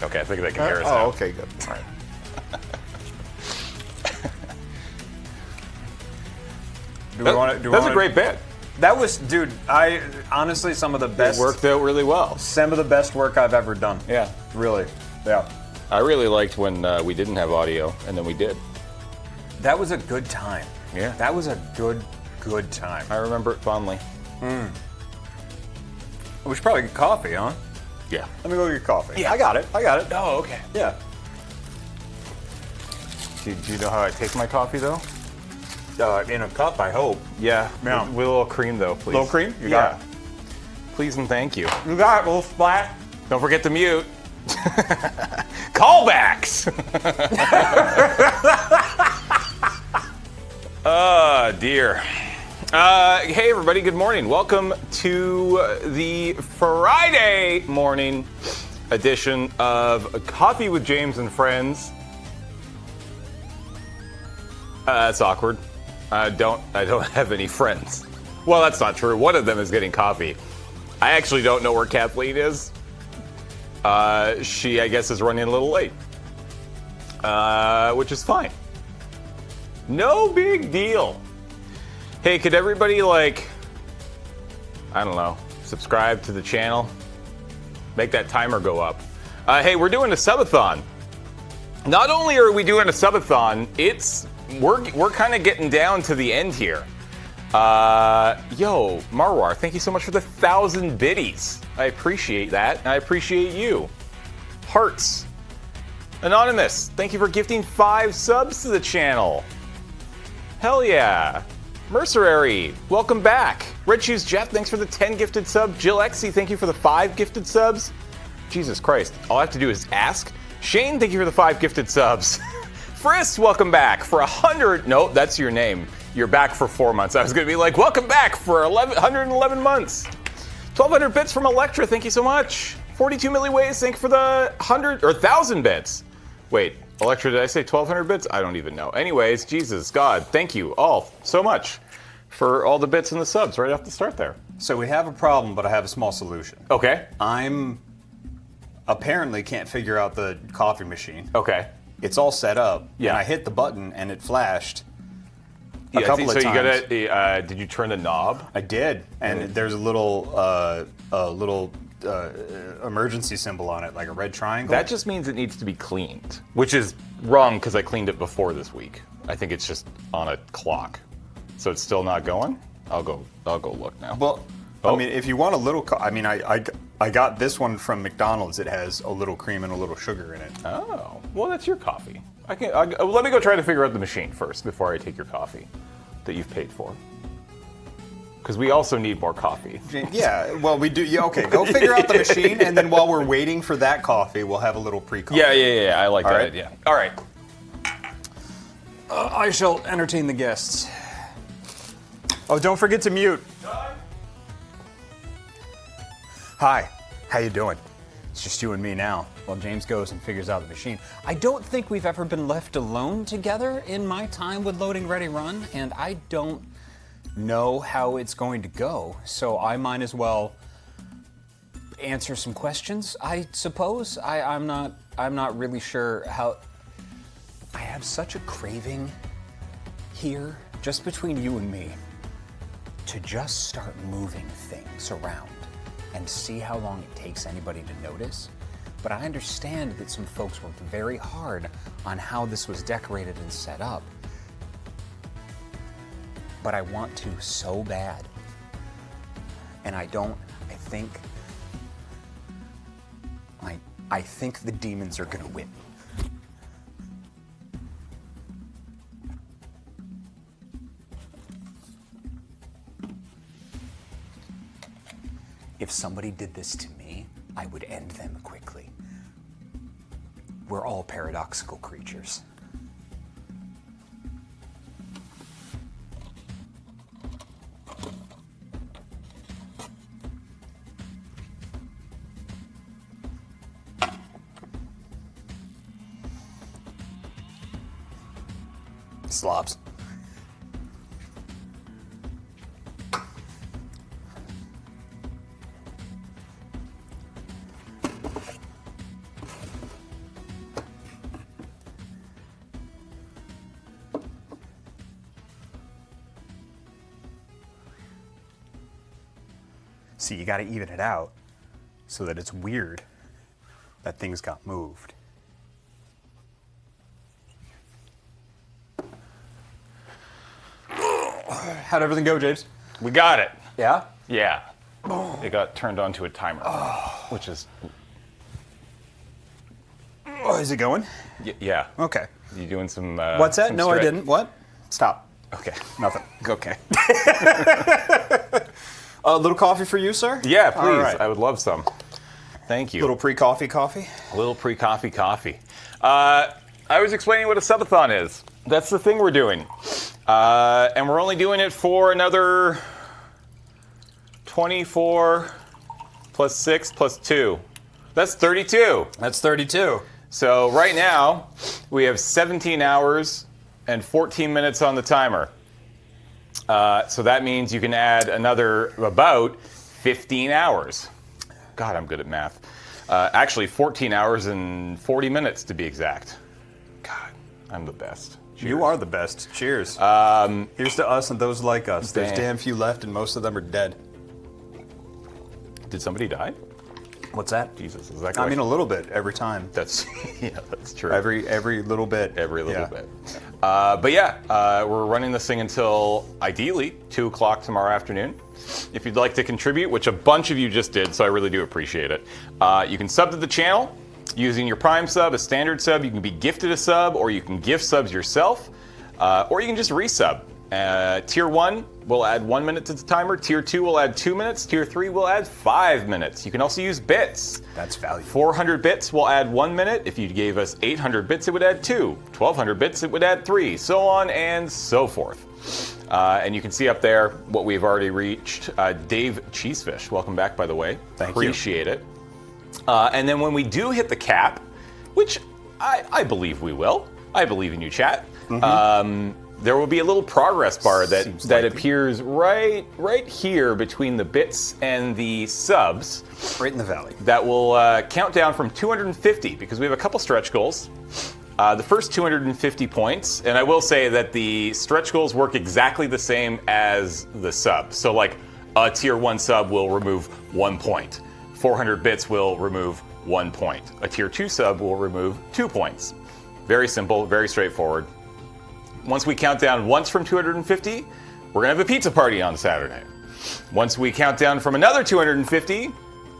Okay, I think they can hear us now. Oh, okay, good. All right. That's a great bit. That was, dude, honestly, some of the best. It worked out really well. Some of the best work I've ever done. Yeah. Really. Yeah. I really liked when we didn't have audio, and then we did. That was a good time. Yeah. That was a good time. I remember it fondly. We should probably get coffee, huh? Yeah. Let me go get coffee. Yeah. I got it. Oh, okay. Yeah. Do you know how I take my coffee, though? In a cup, I hope. Yeah. Yeah. With a little cream, though, please. Little cream? You got it. Please and thank you. You got it, little splat. Don't forget to mute. Callbacks! Oh, dear. Hey, everybody, good morning. Welcome to the Friday morning edition of Coffee with James and Friends. That's awkward. I don't have any friends. Well, that's not true. One of them is getting coffee. I actually don't know where Kathleen is. She, I guess, is running a little late, which is fine. No big deal. Hey, could everybody, I don't know, subscribe to the channel? Make that timer go up. Hey, we're doing a Sub-A-Thon. Not only are we doing a Sub-A-Thon, we're kind of getting down to the end here. Yo, Marwar, thank you so much for the 1,000 biddies. I appreciate that, and I appreciate you. Hearts. Anonymous, thank you for gifting 5 subs to the channel. Hell yeah. Mercerary, welcome back. Red Shoes Jeff, thanks for the 10 gifted subs. Jill Exy, thank you for the 5 gifted subs. Jesus Christ, all I have to do is ask. Shane, thank you for the 5 gifted subs. Frisk, welcome back for 100. No, that's your name. You're back for 4 months. I was going to be like, welcome back for 111 months. 1,200 bits from Electra, thank you so much. 42 milliways, thank you for the 1,000 bits. Wait, Electra, did I say 1,200 bits? I don't even know. Anyways, Jesus, God, thank you all so much for all the bits and the subs right off the start there. So we have a problem, but I have a small solution. Okay. I'm apparently can't figure out the coffee machine. Okay. It's all set up, Yeah. and I hit the button, and it flashed a Yeah, couple of so times. you gotta, did you turn the knob? I did, and there's a little emergency symbol on it, like a red triangle. That just means it needs to be cleaned, which is wrong because I cleaned it before this week. I think it's just on a clock, so it's still not going. I'll go look now. Well, Oh. I mean, if you want a little, I got this one from McDonald's. It has a little cream and a little sugar in it. Oh, well, that's your coffee. Let me go try to figure out the machine first before I take your coffee that you've paid for. Because we also need more coffee. Yeah, well, we do. Yeah, okay, go figure out the machine, and then while we're waiting for that coffee, we'll have a little pre-coffee. Yeah. I like that right. idea. All right. I shall entertain the guests. Oh, don't forget to mute. Hi, how you doing? It's just you and me now, while James goes and figures out the machine. I don't think we've ever been left alone together in my time with Loading Ready Run, and I don't know how it's going to go, so I might as well answer some questions, I suppose. I'm not really sure how. I have such a craving here, just between you and me, to just start moving things around and see how long it takes anybody to notice. but I understand that some folks worked very hard on how this was decorated and set up. But I want to so bad. And I don't, I think the demons are gonna win. If somebody did this to me, I would end them quickly. We're all paradoxical creatures. Slobs. See, you got to even it out so that it's weird that things got moved. How'd everything go, James? We got it. Yeah? Yeah. It got turned on to a timer, which is... Oh, is it going? Yeah. Okay. You doing some... What's that? some No, I didn't. What? Stop. Okay. Nothing. Okay. A little coffee for you, sir? Yeah, please. All right. I would love some. Thank you. Little pre-coffee coffee? A little pre-coffee coffee. I was explaining what a Sub-A-Thon is. That's the thing we're doing. And we're only doing it for another 24 plus 6 plus 2. That's 32. That's 32. So right now, we have 17 hours and 14 minutes on the timer. So that means you can add another about 15 hours. God, I'm good at math. Actually, 14 hours and 40 minutes to be exact. God, I'm the best. Cheers. You are the best. Cheers. Here's to us and those like us. There's damn few left, and most of them are dead. Did somebody die? What's that? Jesus, is that? I mean, a little bit every time. That's yeah, that's true. Every little bit. Every little bit. But yeah, we're running this thing until ideally 2 o'clock tomorrow afternoon. If you'd like to contribute, which a bunch of you just did, so I really do appreciate it, you can sub to the channel using your Prime sub, a standard sub. You can be gifted a sub, or you can gift subs yourself, or you can just resub. Tier 1 will add 1 minute to the timer. Tier 2 will add 2 minutes. Tier 3 will add 5 minutes. You can also use bits. That's valuable. 400 bits will add 1 minute. If you gave us 800 bits, it would add 2. 1200 bits, it would add 3. So on and so forth. And you can see up there what we've already reached. Dave Cheesefish, welcome back, by the way. Thank you. Appreciate it. And then when we do hit the cap, which I believe we will, I believe in you, chat. There will be a little progress bar that appears right here between the bits and the subs. Right in the valley. That will count down from 250, because we have a couple stretch goals. The first 250 points, and I will say that the stretch goals work exactly the same as the sub. So like a tier 1 sub will remove 1 point. 400 bits will remove 1 point. A tier 2 sub will remove 2 points. Very simple, very straightforward. Once we count down once from 250, we're gonna have a pizza party on Saturday. Once we count down from another 250,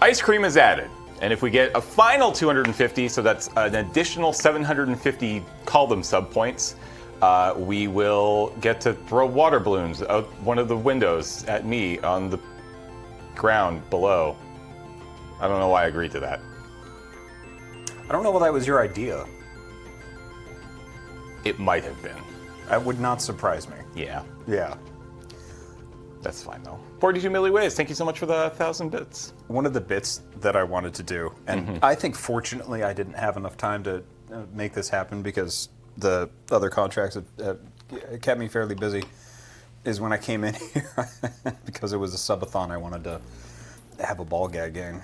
ice cream is added. And if we get a final 250, so that's an additional 750, call them sub points, we will get to throw water balloons out one of the windows at me on the ground below. I don't know why I agreed to that. I don't know why that was your idea. It might have been. That would not surprise me. Yeah. Yeah. That's fine though. 42 milliways, thank you so much for the 1,000 bits. One of the bits that I wanted to do, and I think fortunately I didn't have enough time to make this happen because the other contracts have kept me fairly busy, is when I came in here, because it was a Sub-A-Thon, I wanted to have a ball gag game.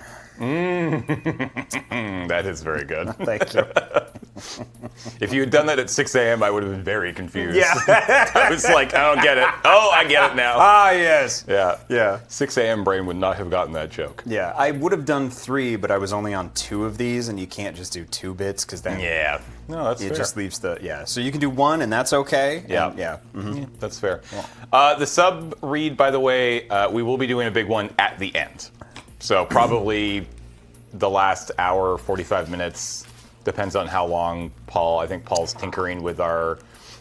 That is very good. Thank you. If you had done that at 6 a.m., I would have been very confused. Yeah. I was like, I don't get it. Oh, I get it now. Ah, yes. Yeah. Yeah. 6 a.m. brain would not have gotten that joke. Yeah, I would have done 3, but I was only on 2 of these, and you can't just do 2 bits because then No, that's it fair. just leaves the So you can do 1, and that's okay. Yeah. And, yeah. Mhm. Yeah, that's fair. The sub read, by the way, we will be doing a big one at the end. So probably the last hour, 45 minutes, depends on how long I think Paul's tinkering with our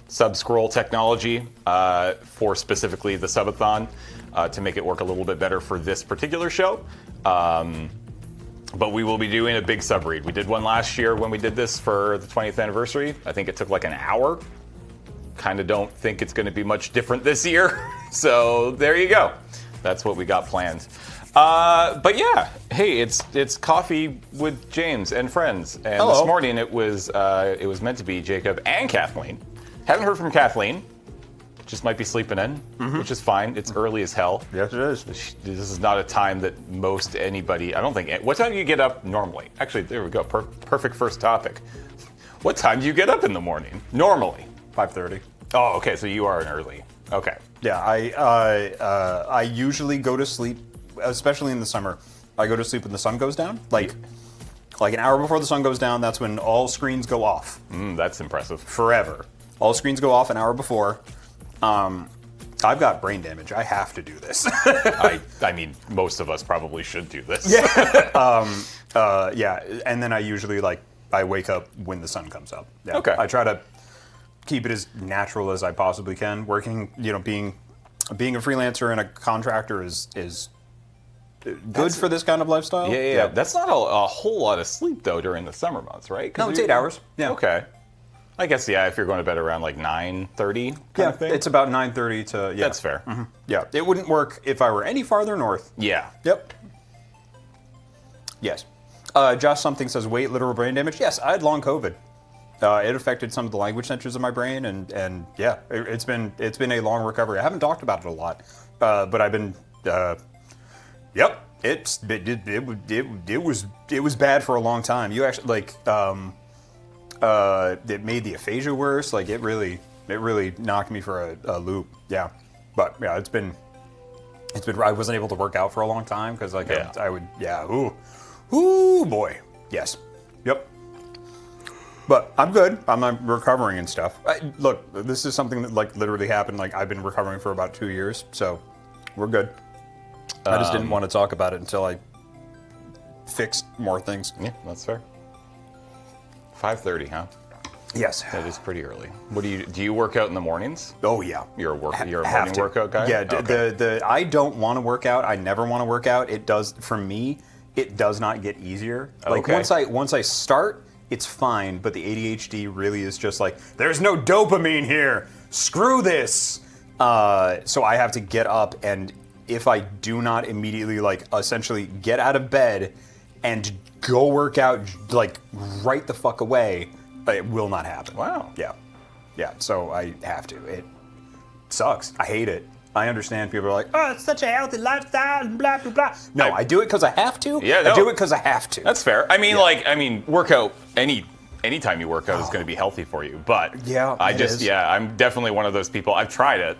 sub scroll technology for specifically the Sub-A-Thon to make it work a little bit better for this particular show. But we will be doing a big sub read. We did one last year when we did this for the 20th anniversary. I think it took like an hour. Kind of don't think it's going to be much different this year. So there you go. That's what we got planned. But yeah, hey, it's coffee with James and friends. And Hello. This morning it was meant to be Jacob and Kathleen. Haven't heard from Kathleen. Just might be sleeping in, which is fine. It's early as hell. Yes, it is. This is not a time that most anybody. I don't think. What time do you get up normally? Actually, there we go. Perfect first topic. What time do you get up in the morning normally? 5:30. Oh, okay. So you are an early. Okay. Yeah, I usually go to sleep, especially in the summer. I go to sleep when the sun goes down, like an hour before the sun goes down. That's when all screens go off. That's impressive. Forever. All screens go off an hour before. I've got brain damage. I have to do this. I mean, most of us probably should do this. Yeah, and then I usually I wake up when the sun comes up. Yeah. Okay. I try to keep it as natural as I possibly can. Working, being a freelancer and a contractor is good for this kind of lifestyle. Yeah. That's not a whole lot of sleep though during the summer months, right? No, it's 8 hours. Yeah. Okay. I guess if you're going to bed around like 9:30 kind of thing. It's about 9:30 to yeah. That's fair. Yeah, it wouldn't work if I were any farther north. Yeah. Yep. Yes. Josh something says weight, literal brain damage. Yes, I had long COVID. It affected some of the language centers of my brain, and yeah, it's been a long recovery. I haven't talked about it a lot, but I've been. Yep. It was bad for a long time. You actually it made the aphasia worse. Like it really knocked me for a loop. Yeah, but yeah, it's been. I wasn't able to work out for a long time because I would ooh boy, yes, yep. But I'm good. I'm recovering and stuff. Look, this is something that literally happened. I've been recovering for about 2 years, so we're good. I just didn't want to talk about it until I fixed more things. Yeah, that's fair. 5:30, huh? Yes. That is pretty early. What do you work out in the mornings? Oh yeah. You're a morning workout guy? Yeah. Okay. I don't want to work out. I never want to work out. It does for me. It does not get easier. Okay. Once I start, it's fine. But the ADHD really is just there's no dopamine here. Screw this. So I have to get up, and if I do not immediately essentially get out of bed and go work out right the fuck away, it will not happen. Wow. Yeah. So I have to. It sucks. I hate it. I understand people are like, oh, it's such a healthy lifestyle and blah blah blah. No, I do it because I have to. Yeah, no. I do it because I have to. That's fair. I mean, workout anytime you work out is going to be healthy for you. But yeah, I'm definitely one of those people. I've tried it.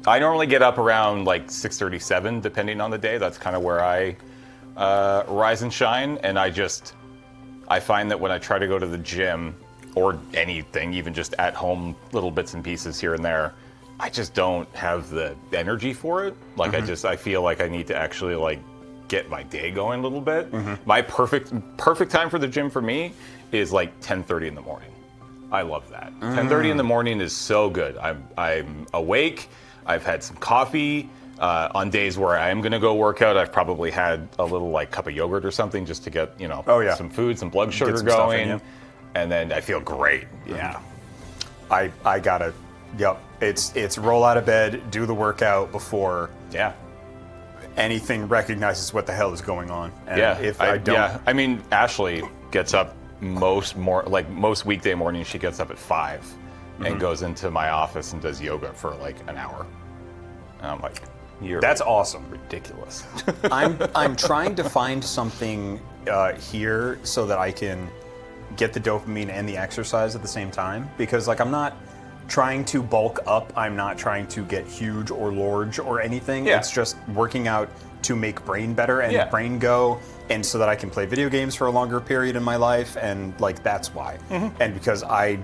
I normally get up around 6:37, depending on the day. That's kind of where I rise and shine. And I find that when I try to go to the gym or anything, even just at home, little bits and pieces here and there, I just don't have the energy for it. I feel like I need to actually get my day going a little bit. My perfect time for the gym for me is 10:30 in the morning. I love that. 10:30 in the morning is so good. I'm awake. I've had some coffee. On days where I am going to go work out, I've probably had a little cup of yogurt or something just to get some food, some blood sugar some going, stuff in, and then I feel great. Yeah, I gotta. Yep. It's roll out of bed, do the workout before anything recognizes what the hell is going on. And if I don't, I mean, Ashley gets up most weekday mornings. She gets up at 5 and goes into my office and does yoga for an hour. And I'm like, that's awesome. Ridiculous. I'm trying to find something here so that I can get the dopamine and the exercise at the same time, because like I'm not trying to bulk up, I'm not trying to get huge or large or anything. Yeah. It's just working out to make brain better and Yeah. brain go, and so that I can play video games for a longer period in my life, and like that's why. And because I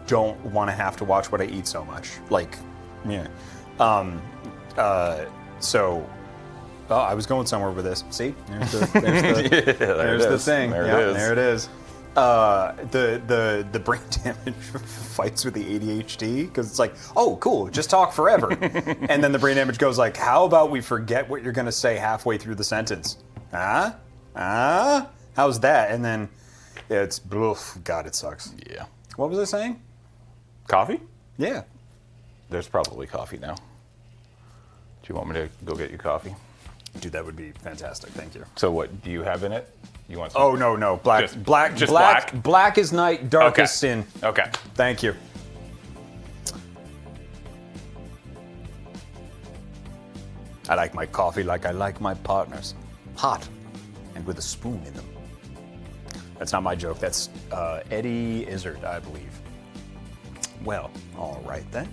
don't want to have to watch what I eat so much. Like, yeah. So I was going somewhere with this. See, there's the thing. There it is. The brain damage fights with the ADHD because it's like, oh, cool, just talk forever, and then the brain damage goes like, how about we forget what you're gonna say halfway through the sentence? How's that? And then it's, oof, God, it sucks. Yeah. What was I saying? Coffee? Yeah. There's probably coffee now. Do you want me to go get you coffee? Dude, that would be fantastic. Thank you. So what do you have in it? You want some? Oh no, black, Just black. Black is night, dark is sin. Okay. Thank you. I like my coffee like I like my partners, hot, and with a spoon in them. That's not my joke. That's Eddie Izzard, I believe. Well, all right then.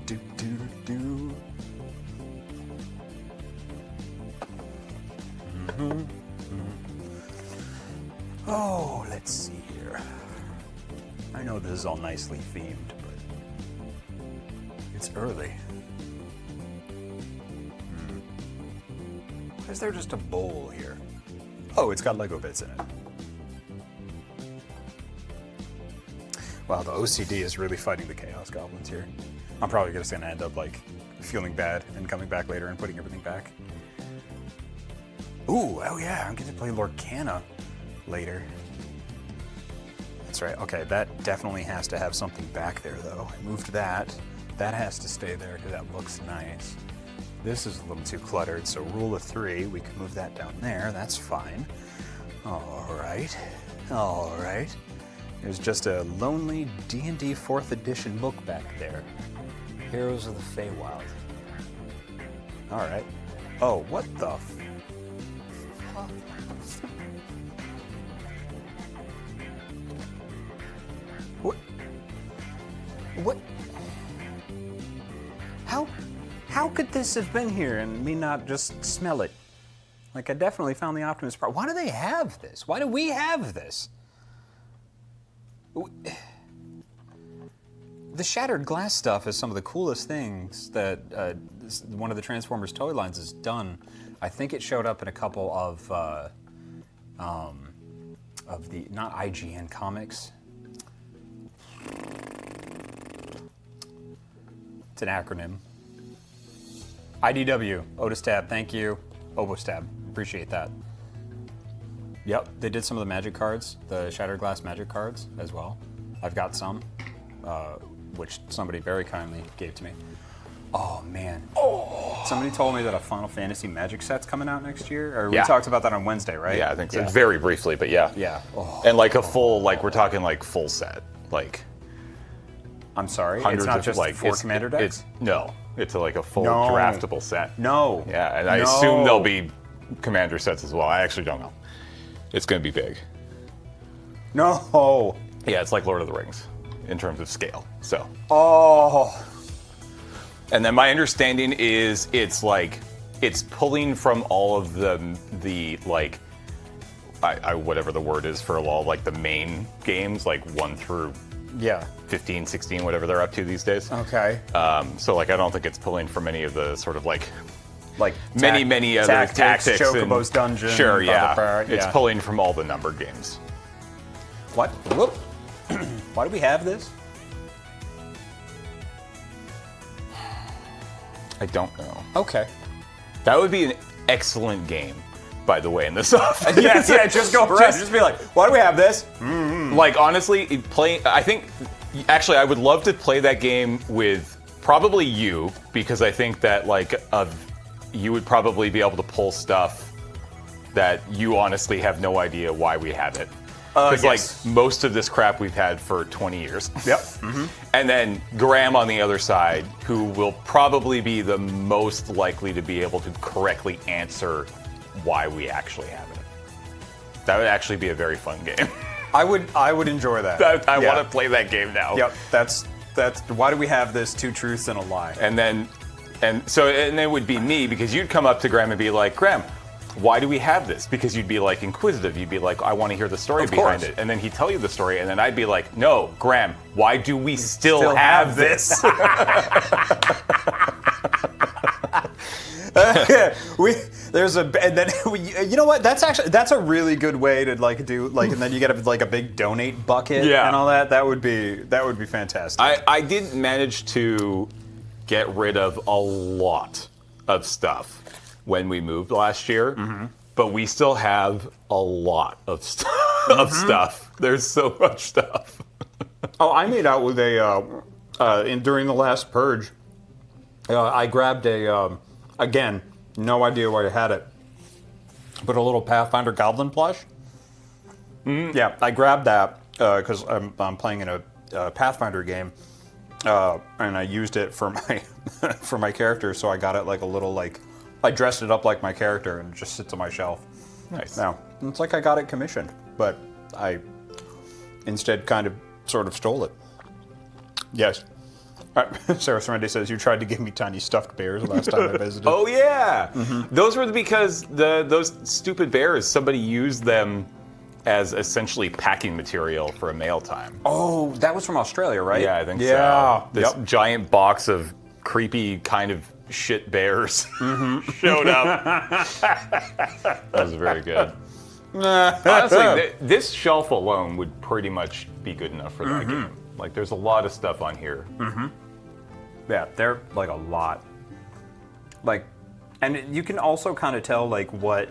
Do. Oh, let's see here. I know this is all nicely themed, but it's early. Why is there just a bowl here? Oh, it's got Lego bits in it. Wow, the OCD is really fighting the Chaos Goblins here. I'm probably just gonna end up like feeling bad and coming back later and putting everything back. Ooh, oh yeah, I'm getting to play Lorcana later. That's right. Okay, that definitely has to have something back there, though. I moved that. That has to stay there because that looks nice. This is a little too cluttered, so rule of 3, we can move that down there. That's fine. All right. All right. There's just a lonely D&D 4th edition book back there. Heroes of the Feywild. All right. Oh, what the f... What? How could this have been here and me not just smell it? Like, I definitely found the Optimus Prime. Why do they have this? Why do we have this? The shattered glass stuff is some of the coolest things that one of the Transformers toy lines has done. I think it showed up in a couple of the, not IGN comics. It's an acronym. IDW, Otis Tab, thank you. Obos Tab, appreciate that. Yep, they did some of the magic cards, the Shattered Glass magic cards as well. I've got some, which somebody very kindly gave to me. Oh man. Oh. Somebody told me that a Final Fantasy magic set's coming out next year. Or we talked about that on Wednesday, right? Yeah, I think so. Very briefly, but yeah. Yeah. Oh. And like a full, like we're talking like full set, like. I'm sorry, Hundreds it's not of, just like, 4 commander decks? It's like a full No. draftable set. No. Yeah, and I assume there'll be commander sets as well. I actually don't know. It's going to be big. No. Yeah, it's like Lord of the Rings in terms of scale. So. Oh. And then my understanding is it's pulling from all of the like, whatever the word is for a lot, like the main games, like 1 through 15, 16, whatever they're up to these days. Okay. So like I don't think it's pulling from any of the sort of like many other tactics and Chocobo's Dungeon. Sure, yeah. Yeah. It's pulling from all the numbered games. What? Whoop. Why do we have this? I don't know. Okay. That would be an excellent game, by the way, in this office. yeah, just go around. Just be like, why do we have this? Like, honestly, I think, actually, I would love to play that game with probably you, because I think that, like, you would probably be able to pull stuff that you honestly have no idea why we have it. Because, like, most of this crap we've had for 20 years. Yep. And then Graham on the other side, who will probably be the most likely to be able to correctly answer why we actually have it. That would actually be a very fun game. I would enjoy that. I Yeah. want to play that game now. Yep, that's why do we have this 2 truths and a lie? And then it would be me, because you'd come up to Graham and be like, Graham, why do we have this? Because you'd be like inquisitive. You'd be like, I want to hear the story Of behind course. it. And then he'd tell you the story, and then I'd be like, no, Graham, why do we still have this? You know what? That's a really good way to like do like, and then you get a big donate bucket and all that. That would be fantastic. I did manage to get rid of a lot of stuff when we moved last year, but we still have a lot of stuff. There's so much stuff. Oh, I made out with during the last purge. I grabbed again, no idea why I had it, but a little Pathfinder Goblin plush. Yeah, I grabbed that because I'm playing in a Pathfinder game, and I used it for my for my character. So I got it like a little like I dressed it up like my character, and it just sits on my shelf. Nice. Now it's like I got it commissioned, but I instead kind of sort of stole it. Yes. Sarah Serendi says, you tried to give me tiny stuffed bears last time I visited. Oh, yeah. Those were because those stupid bears, somebody used them as essentially packing material for a mail time. Oh, that was from Australia, right? Yeah, I think Yeah. so. This giant box of creepy kind of shit bears showed up. That was very good. Honestly, this shelf alone would pretty much be good enough for that game. Like, there's a lot of stuff on here. Yeah, they're like a lot. Like, and you can also kind of tell like what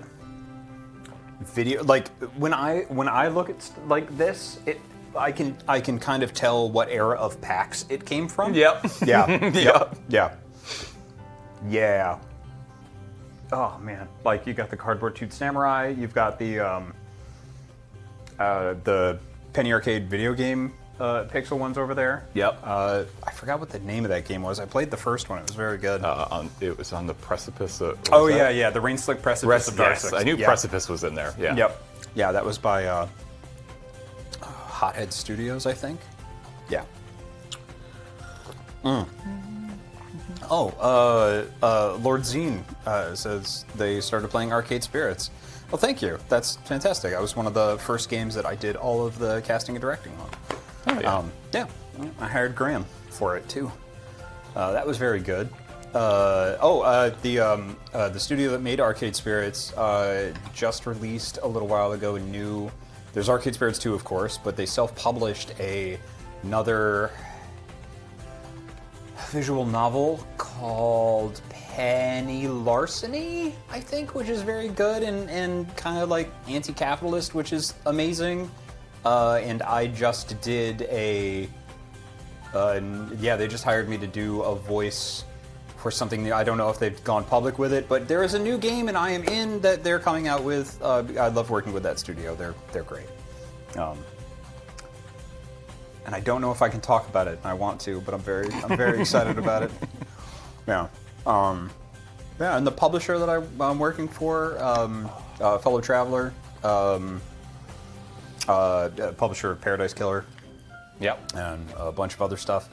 video. Like when I look at like this, I can kind of tell what era of packs it came from. Yep. Yeah. Yeah. Oh man, like you got the Cardboard Tooth Samurai. You've got the Penny Arcade video game. Pixel ones over there. Yep. I forgot what the name of that game was. I played the first one. It was very good. It was on the precipice. Of, yeah, the Rain Slick Precipice of Dark Yes, Six. I knew Yeah. Precipice was in there. Yeah. Yep. Yeah, that was by Hothead Studios, I think. Yeah. Lord Zine says they started playing Arcade Spirits. Well, thank you. That's fantastic. That was one of the first games that I did all of the casting and directing on. Oh, yeah. I hired Graham for it too. That was very good. The studio that made Arcade Spirits just released a little while ago there's Arcade Spirits 2, of course, but they self-published another visual novel called Penny Larceny, I think, which is very good and kind of like anti-capitalist, which is amazing. And I just did they just hired me to do a voice for something new. I don't know if they've gone public with it, but there is a new game and I am in that they're coming out with. I love working with that studio. They're great. And I don't know if I can talk about it. I want to, but I'm very excited about it. Yeah. And the publisher that I'm working for, Fellow Traveler, publisher of Paradise Killer. Yep. And a bunch of other stuff.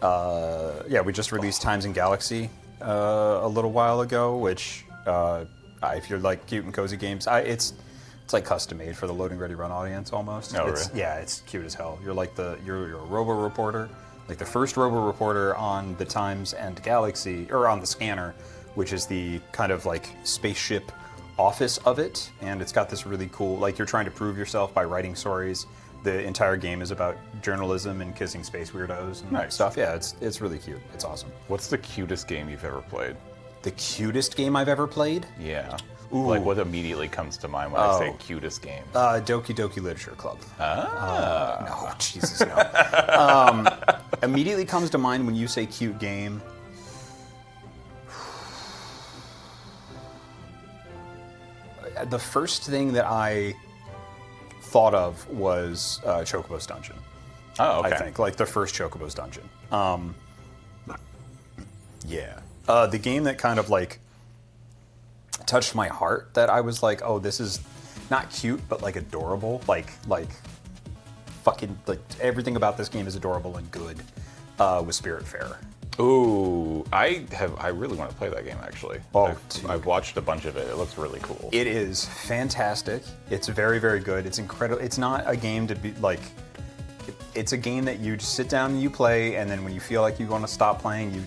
We just released Times in Galaxy a little while ago, which if you're like cute and cozy games, it's like custom made for the Loading Ready Run audience almost. Oh, really? Yeah, it's cute as hell. You're like you're a robo reporter, like the first robo reporter on the Times and Galaxy, or on the scanner, which is the kind of like spaceship office of it, and it's got this really cool, like you're trying to prove yourself by writing stories. The entire game is about journalism and kissing space weirdos and that stuff. Yeah, it's really cute. It's awesome. What's the cutest game you've ever played? The cutest game I've ever played? Yeah. Ooh. Like what immediately comes to mind when I say cutest game? Doki Doki Literature Club. No, Jesus, no. Immediately comes to mind when you say cute game. The first thing that I thought of was Chocobo's Dungeon. Oh, okay. I think, like the first Chocobo's Dungeon. The game that kind of like touched my heart, that I was like, oh, this is not cute, but like adorable, like fucking like everything about this game is adorable and good. Was Spiritfarer. Ooh, I really want to play that game actually. Oh, I've watched a bunch of it. It looks really cool. It is fantastic. It's very, very good. It's incredible. It's not a game to be like. It's a game that you just sit down and you play, and then when you feel like you want to stop playing, you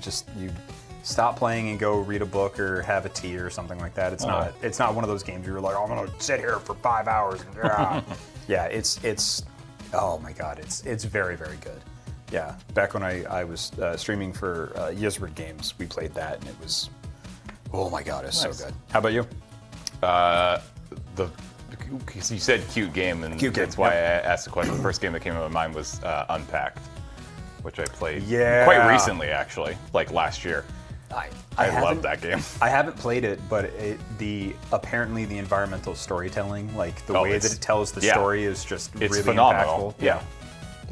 stop playing and go read a book or have a tea or something like that. It's not one of those games where you're like, oh, I'm gonna sit here for 5 hours. And, yeah, it's oh my god, it's very, very good. Yeah, back when I was streaming for Yizard Games, we played that, and it was, oh my god, it's nice. So good. How about you? You said cute game, and that's why I asked the question. The first game that came to my mind was Unpacked, which I played quite recently, actually, like last year. I love that game. I haven't played it, but apparently the environmental storytelling, like the way that it tells the story, is just it's really phenomenal. impactful. Yeah.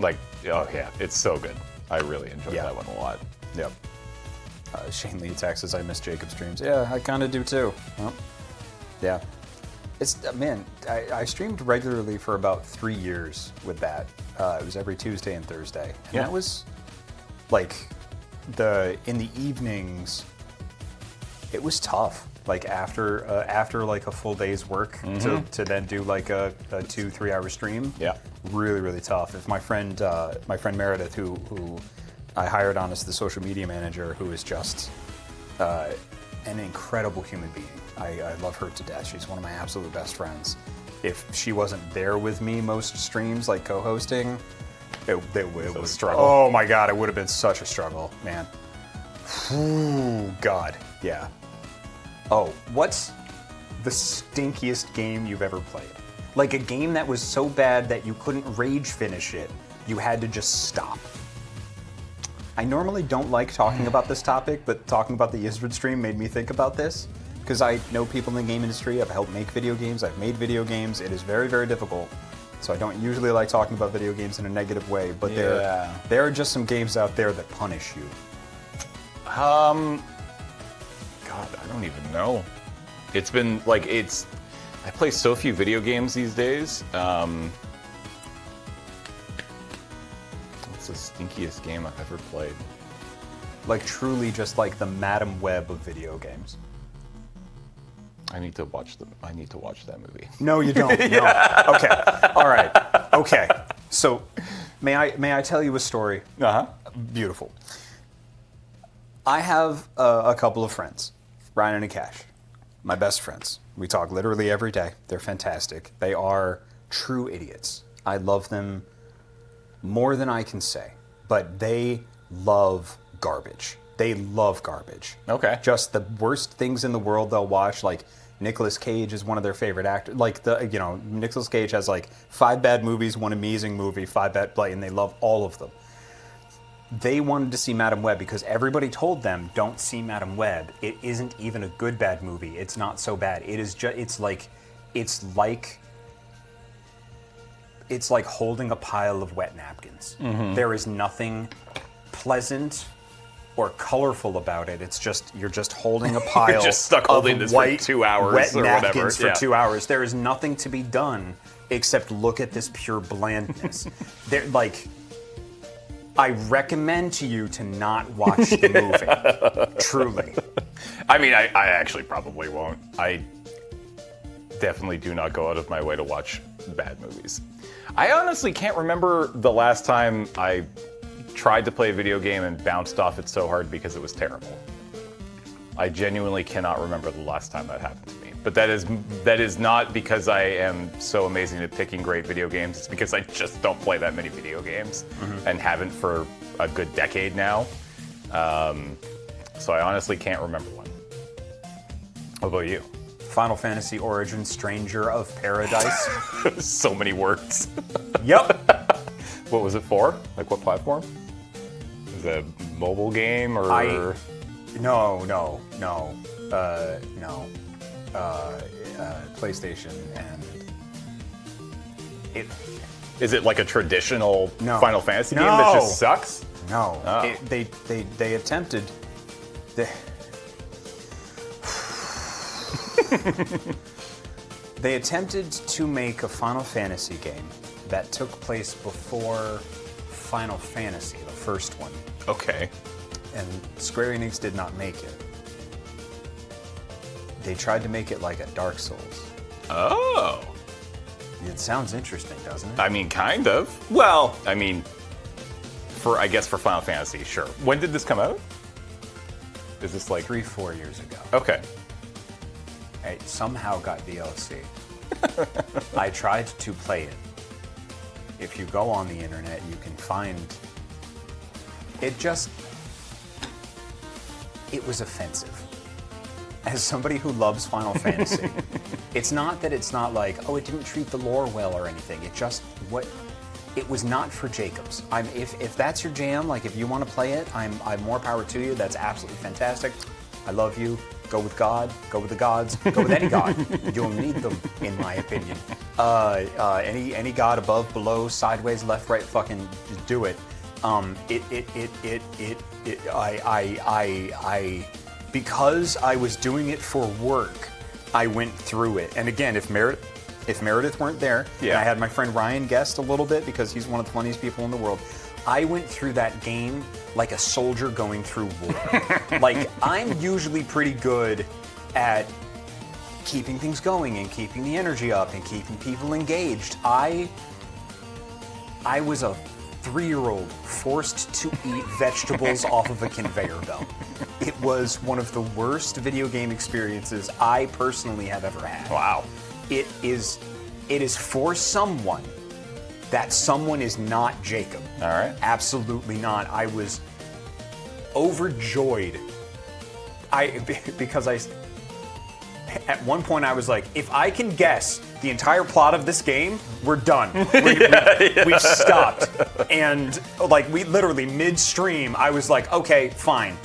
Like, oh yeah, it's so good. I really enjoyed that one a lot. Yep. Shane Lee texts, I miss Jacob streams. Yeah, I kind of do too. Well, yeah. It's man, I streamed regularly for about 3 years with that. It was every Tuesday and Thursday, and that was like in the evenings. It was tough. Like after like a full day's work to then do like a 2-3 hour stream. Yeah. Really, really tough. If my friend Meredith, who I hired on as the social media manager, who is just an incredible human being. I love her to death. She's one of my absolute best friends. If she wasn't there with me most streams, like co-hosting, it was a struggle. Oh my god, it would have been such a struggle, man. Ooh, god, yeah. Oh, what's the stinkiest game you've ever played? Like a game that was so bad that you couldn't rage finish it, you had to just stop. I normally don't like talking about this topic, but talking about the Yizard stream made me think about this, because I know people in the game industry. I've helped make video games. I've made video games. It is very, very difficult. So I don't usually like talking about video games in a negative way, but there are just some games out there that punish you. God, I don't even know. It's been like I play so few video games these days. What's the stinkiest game I've ever played? Like truly just like the Madam Web of video games. I need to watch that movie. No, you don't. No. Okay. All right. Okay. So, may I tell you a story? Beautiful. I have a couple of friends, Ryan and Akash, my best friends. We talk literally every day. They're fantastic. They are true idiots. I love them more than I can say, but they love garbage. They love garbage. Okay. Just the worst things in the world they'll watch, like Nicolas Cage is one of their favorite actors. Like Nicolas Cage has like 5 bad movies, 1 amazing movie, 5 bad play, and they love all of them. They wanted to see Madam Web because everybody told them, don't see Madam Web. It isn't even a good bad movie. It's not so bad. It is just it's like holding a pile of wet napkins. There is nothing pleasant or colorful about it. It's just you're just holding a pile You're just stuck holding of this white, for 2 hours wet or napkins whatever. for 2 hours. There is nothing to be done except look at this pure blandness. They're like, I recommend to you to not watch the movie. Truly. I mean, I actually probably won't. I definitely do not go out of my way to watch bad movies. I honestly can't remember the last time I tried to play a video game and bounced off it so hard because it was terrible. I genuinely cannot remember the last time that happened to me. But that is not because I am so amazing at picking great video games. It's because I just don't play that many video games and haven't for a good decade now. So I honestly can't remember one. How about you? Final Fantasy Origin Stranger of Paradise. So many words. Yep. What was it for? Like what platform? Is it a mobile game or? No. PlayStation, and it. Is it like a traditional No. Final Fantasy game No. that just sucks? No. Oh. They attempted. They attempted to make a Final Fantasy game that took place before Final Fantasy, the first one. Okay. And Square Enix did not make it. They tried to make it like a Dark Souls. Oh. It sounds interesting, doesn't it? I mean, kind of. Well, I mean, I guess for Final Fantasy, sure. When did this come out? Is this like 3-4 years ago. Okay. I somehow got DLC. I tried to play it. If you go on the internet, you can find it. It was offensive. As somebody who loves Final Fantasy, it's not that it's not like, oh, it didn't treat the lore well or anything. It was not for Jacobs. If that's your jam, like if you want to play it, I'm more power to you. That's absolutely fantastic. I love you. Go with God. Go with the gods. Go with any god. You'll need them, in my opinion. Any god above, below, sideways, left, right, fucking do it. Because I was doing it for work, I went through it. And again, if Meredith weren't there, and I had my friend Ryan guest a little bit because he's one of the funniest people in the world, I went through that game like a soldier going through war. Like, I'm usually pretty good at keeping things going and keeping the energy up and keeping people engaged. I was a 3-year-old forced to eat vegetables off of a conveyor belt. It was one of the worst video game experiences I personally have ever had. Wow. It is for someone. That someone is not Jacob. All right. Absolutely not. I was overjoyed. Because at one point I was like, if I can guess the entire plot of this game, we're done. We've stopped. And like we literally midstream, I was like, okay, fine.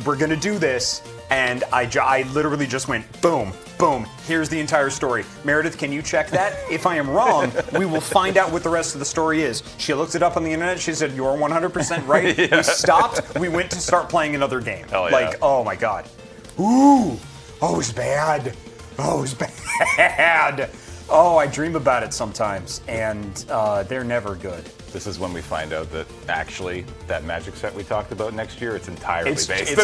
We're gonna do this. And I literally just went, boom, boom, here's the entire story. Meredith, can you check that? If I am wrong, we will find out what the rest of the story is. She looked it up on the internet, she said, you are 100% right. We stopped, we went to start playing another game. Hell yeah. Like, oh my God. Ooh, oh, it was bad. Oh, it was bad. Oh, I dream about it sometimes, and they're never good. This is when we find out that actually that Magic set we talked about next year, it's entirely It's based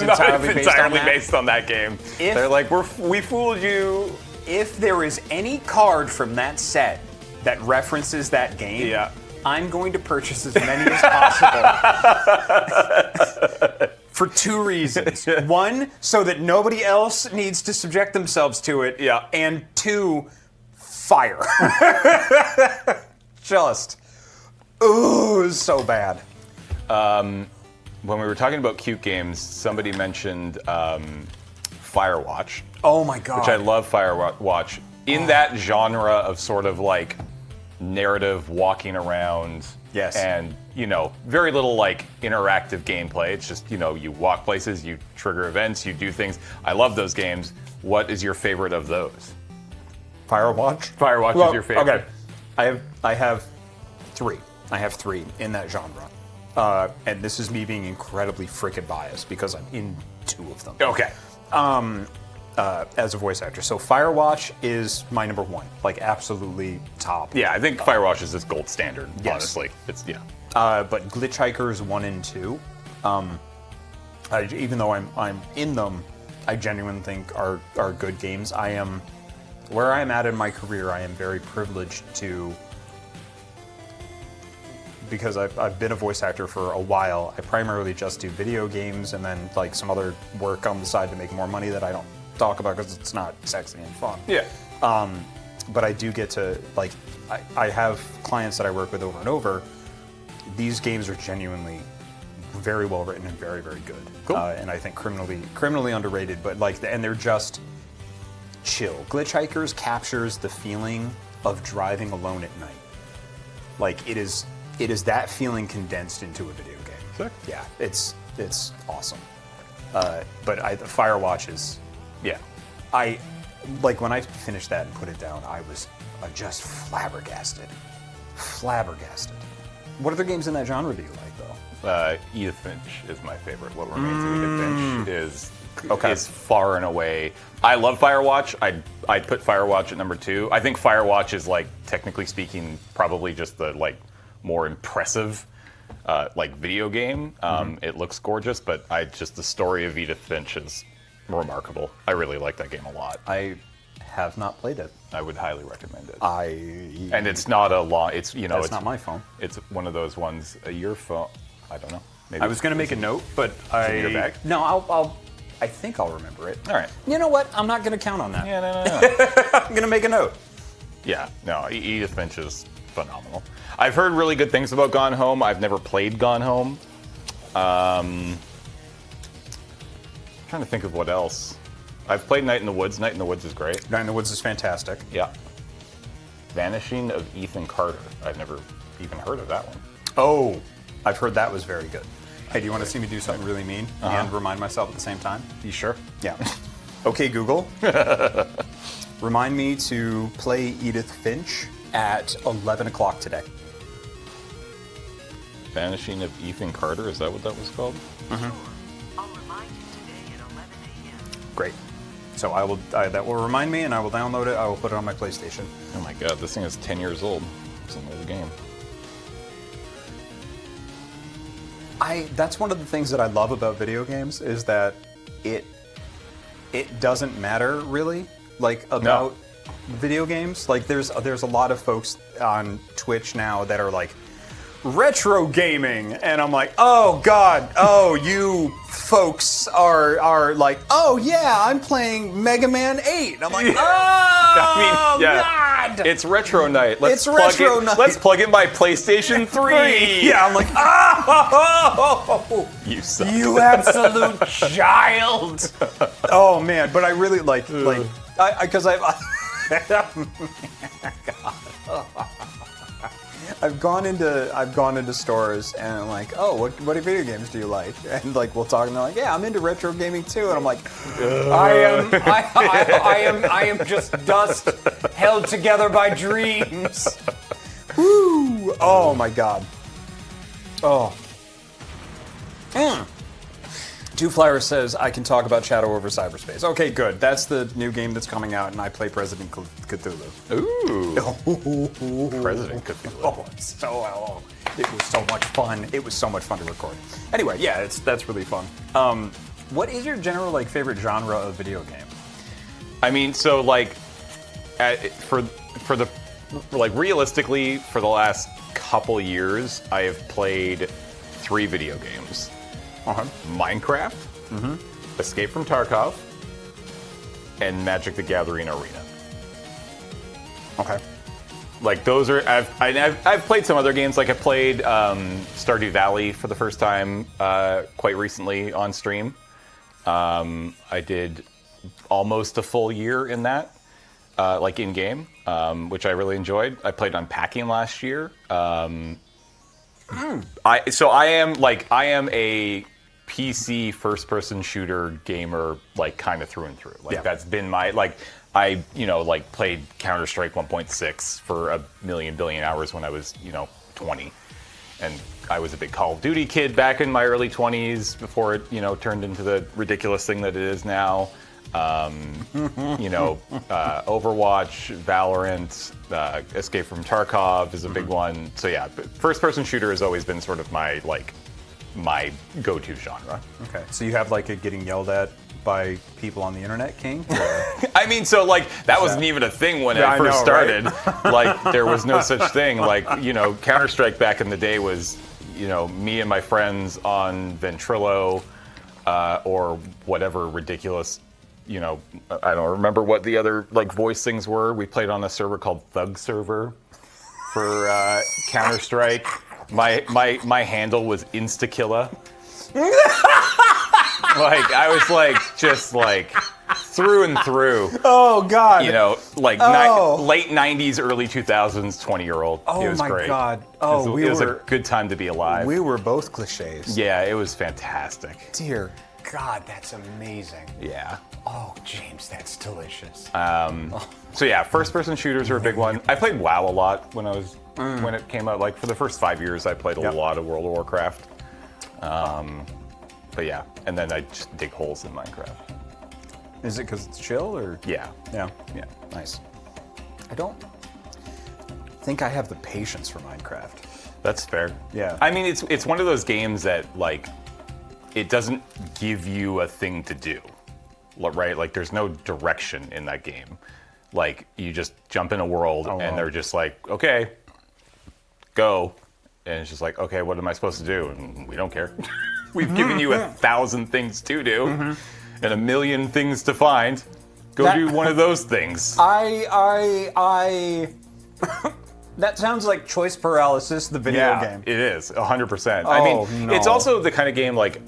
on that game. They're like, we fooled you. If there is any card from that set that references that game, I'm going to purchase as many as possible. For 2 reasons. 1, so that nobody else needs to subject themselves to it. Yeah. And 2, fire. Just, ooh, so bad. When we were talking about cute games, somebody mentioned Firewatch. Oh my God. Which I love Firewatch. In that genre of sort of like narrative walking around. Yes. And, very little like interactive gameplay. It's just, you walk places, you trigger events, you do things. I love those games. What is your favorite of those? Firewatch? Firewatch is your favorite. Okay. I have 3. I have 3 in that genre. And this is me being incredibly freaking biased because I'm in 2 of them. Okay. As a voice actor. So Firewatch is my number 1. Like, absolutely top. Yeah, I think Firewatch is this gold standard, yes. honestly. It's, But Glitch Hikers 1 and 2, even though I'm in them, I genuinely think are good games. Where I'm at in my career, I am very privileged because I've been a voice actor for a while. I primarily just do video games and then like some other work on the side to make more money that I don't talk about because it's not sexy and fun. Yeah. But I do get to, like, I have clients that I work with over and over. These games are genuinely very well written and very, very good. Cool. And I think criminally underrated, but and they're just chill. Glitch Hikers captures the feeling of driving alone at night. Like, it is that feeling condensed into a video game. Sick. Yeah, it's awesome. But Firewatch is, when I finished that and put it down, I was just flabbergasted. Flabbergasted. What other games in that genre do you like, though? Edith Finch is my favorite. What Remains of Edith Finch is is far and away. I love Firewatch. I'd put Firewatch at number 2. I think Firewatch is like, technically speaking, probably just the like more impressive like video game. It looks gorgeous, but the story of Edith Finch is remarkable. I really like that game a lot. I have not played it. I would highly recommend it. And it's not a long. It's it's not my phone. It's one of those ones. Your phone. I don't know. Maybe I was going to make a note, but in your bag? No, I think I'll remember it. All right. You know what? I'm not going to count on that. Yeah, no. I'm going to make a note. Yeah, no. Edith Finch is phenomenal. I've heard really good things about Gone Home. I've never played Gone Home. I'm trying to think of what else. I've played Night in the Woods. Night in the Woods is great. Night in the Woods is fantastic. Yeah. Vanishing of Ethan Carter. I've never even heard of that one. Oh, I've heard that was very good. Hey, do you want to see me do something really mean and remind myself at the same time? You sure? Yeah. Okay, Google. Remind me to play Edith Finch at 11 o'clock today. Vanishing of Ethan Carter, is that what that was called? I'll remind you today at 11 a.m. Great. So that will remind me, and I will download it. I will put it on my PlayStation. Oh my god, this thing is 10 years old. It's an old game. That's one of the things that I love about video games is that it doesn't matter really, like about video games. Like there's a lot of folks on Twitch now that are like retro gaming, and I'm like, oh god, oh you folks are like, oh yeah, I'm playing Mega Man 8. I'm like, oh god, it's retro night. Let's retro night. Let's plug in my PlayStation 3. Yeah, I'm like, oh, You suck. you absolute child. Oh man, but I really because I've gone into stores and I'm like, oh, what video games do you like? And like we'll talk and they're like, yeah, I'm into retro gaming too. And I'm like, I am just dust held together by dreams. Woo! Oh my god. Oh. Two Flyer says, I can talk about Shadow over Cyberspace. Okay, good. That's the new game that's coming out, and I play President Cthulhu. Ooh. President Cthulhu. Oh, it was so much fun. It was so much fun to record. Anyway, yeah, that's really fun. What is your general favorite genre of video game? I mean, so realistically, for the last couple years, I have played 3 video games. Minecraft, Escape from Tarkov, and Magic the Gathering Arena. Okay. Like those are I've played some other games. Like I played Stardew Valley for the first time quite recently on stream. I did almost a full year in that, like in game, which I really enjoyed. I played Unpacking last year. I am a PC first-person shooter gamer, like kind of through and through. Like that's been my I played Counter-Strike 1.6 for a million billion hours when I was 20, and I was a big Call of Duty kid back in my early 20s before it turned into the ridiculous thing that it is now. Overwatch, Valorant, Escape from Tarkov is a big one. So yeah, first-person shooter has always been sort of my go-to genre. Okay, so you have a getting yelled at by people on the internet king? I mean, so that wasn't even a thing when it first started. Right? There was no such thing. Counter-Strike back in the day was, me and my friends on Ventrilo or whatever ridiculous, I don't remember what the other voice things were. We played on a server called Thug Server for Counter-Strike. My handle was Instakilla. I was just through and through. Oh God. Late 90s, early 2000s, 20-year-old. Oh it was my great. God. Oh, it was a good time to be alive. We were both cliches. Yeah, it was fantastic. Dear God, that's amazing. Yeah. Oh, James, that's delicious. So yeah, first-person shooters are a big one. I played WoW a lot when it came out. For the first 5 years, I played a lot of World of Warcraft. But yeah, and then I just dig holes in Minecraft. Is it because it's chill or? Yeah. Yeah. Yeah. Nice. I don't think I have the patience for Minecraft. That's fair. Yeah. I mean, it's one of those games that, like, it doesn't give you a thing to do, right? Like, there's no direction in that game. Like, you just jump in a world, and they're just like, okay, go. And it's just like, okay, what am I supposed to do? And we don't care. We've given you 1,000 things to do and 1 million things to find. Go do one of those things. That sounds like choice paralysis, the video game. It is 100%. I mean, it's also the kind of game like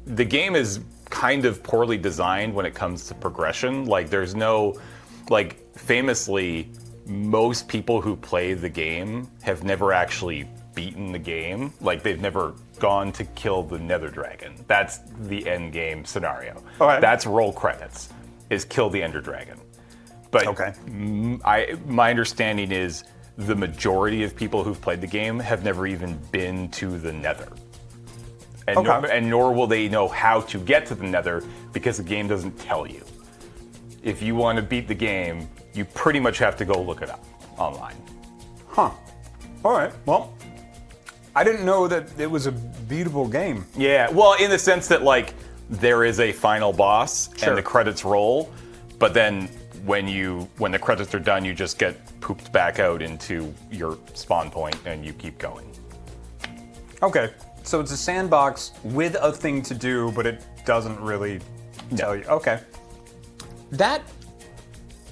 the game is kind of poorly designed when it comes to progression. Like, there's no, like, famously, most people who play the game have never actually beaten the game. Like, they've never gone to kill the Nether Dragon. That's the end game scenario. Okay. That's roll credits, is kill the Ender Dragon. But Okay. My understanding is the majority of people who've played the game have never even been to the Nether. And, nor will they know how to get to the Nether because the game doesn't tell you. If you want to beat the game, you pretty much have to go look it up online. Huh. All right. Well, I didn't know that it was a beatable game. Yeah, well, in the sense that, like, there is a final boss Sure. and the credits roll, but then when the credits are done, you just get pooped back out into your spawn point and you keep going. Okay. So it's a sandbox with a thing to do, but it doesn't really tell you. Okay. That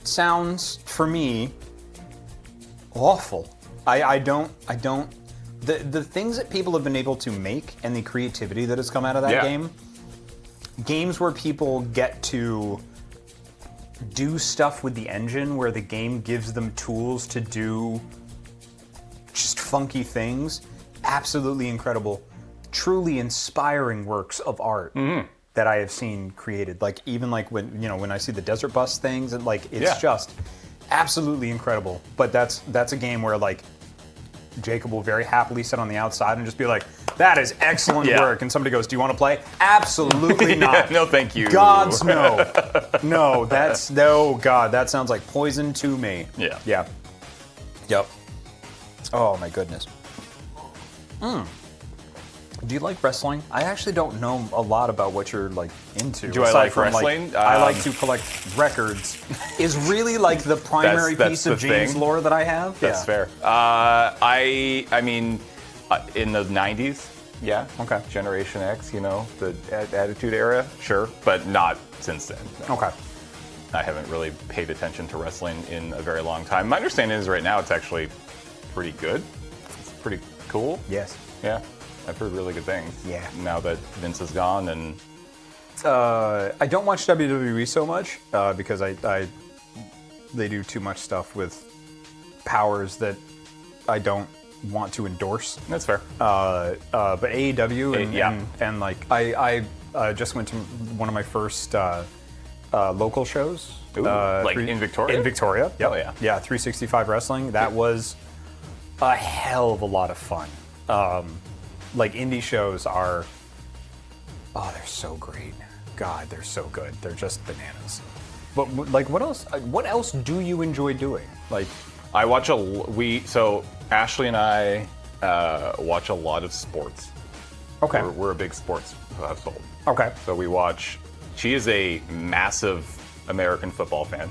sounds, for me, awful. I don't. The things that people have been able to make and the creativity that has come out of that game, games where people get to do stuff with the engine, where the game gives them tools to do just funky things, absolutely incredible, truly inspiring works of art that I have seen created. Like, even like when I see the Desert Bus things, and like it's just absolutely incredible. But that's a game where, like, Jacob will very happily sit on the outside and just be like, that is excellent work. And somebody goes, do you want to play? Absolutely not. No, thank you. God's no. No, God, that sounds like poison to me. Yeah. Yeah. Yep. Oh my goodness. Do you like wrestling? I actually don't know a lot about what you're, like, into. Do I aside like from, wrestling? I like to collect records. Is really, like, the primary That's piece of the James thing. lore that I have. That's fair. I mean, in the 90s, yeah. Okay. Generation X, the Attitude Era, sure, but not since then. No. Okay. I haven't really paid attention to wrestling in a very long time. My understanding is right now it's actually pretty good. It's pretty cool. Yes. Yeah. I've heard really good things. Yeah. Now that Vince is gone and... I don't watch WWE so much because they do too much stuff with powers that I don't want to endorse. That's fair. But AEW and like I just went to one of my first local shows. Ooh, like in Victoria? In Victoria. Yep. Oh, yeah. Yeah, 365 Wrestling. That was a hell of a lot of fun. Like, indie shows are, they're so great. God, they're so good. They're just bananas. But, like, what else do you enjoy doing? Like, I watch so Ashley and I watch a lot of sports. Okay. We're a big sports household. Okay. So we watch, she is a massive American football fan,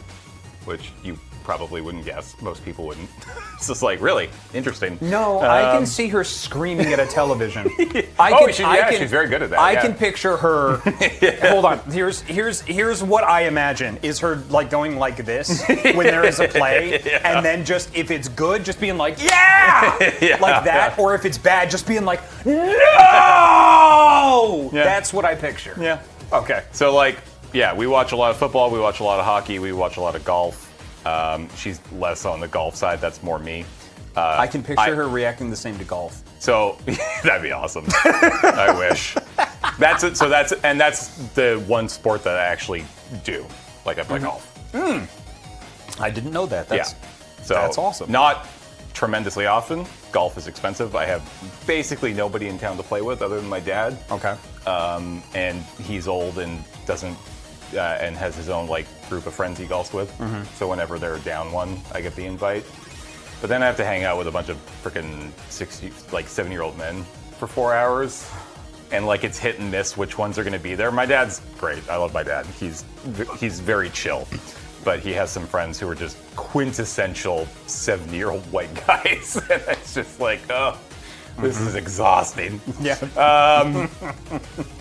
which you probably wouldn't guess. Most people wouldn't. It's just like, really? Interesting. No, I can see her screaming at a television. She's very good at that. I can picture her. Hold on. Here's what I imagine is her, like, going like this when there is a play, and then just, if it's good, just being like, like that, or if it's bad, just being like, no. That's what I picture. Yeah. Okay. So, like, we watch a lot of football. We watch a lot of hockey. We watch a lot of golf. She's less on the golf side. That's more me. I can picture her reacting the same to golf. So that'd be awesome. I wish. That's it. So that's the one sport that I actually do. Like, I play golf. I didn't know that. So that's awesome. Not tremendously often. Golf is expensive. I have basically nobody in town to play with other than my dad. Okay. And he's old and doesn't, and has his own like group of friends he golfs with. So whenever they're down one, I get the invite. But then I have to hang out with a bunch of freaking 7-year-old men for 4 hours. And like it's hit and miss which ones are going to be there. My dad's great. I love my dad. He's very chill. But he has some friends who are just quintessential 70-year-old white guys. And it's just like, oh, this is exhausting. Yeah.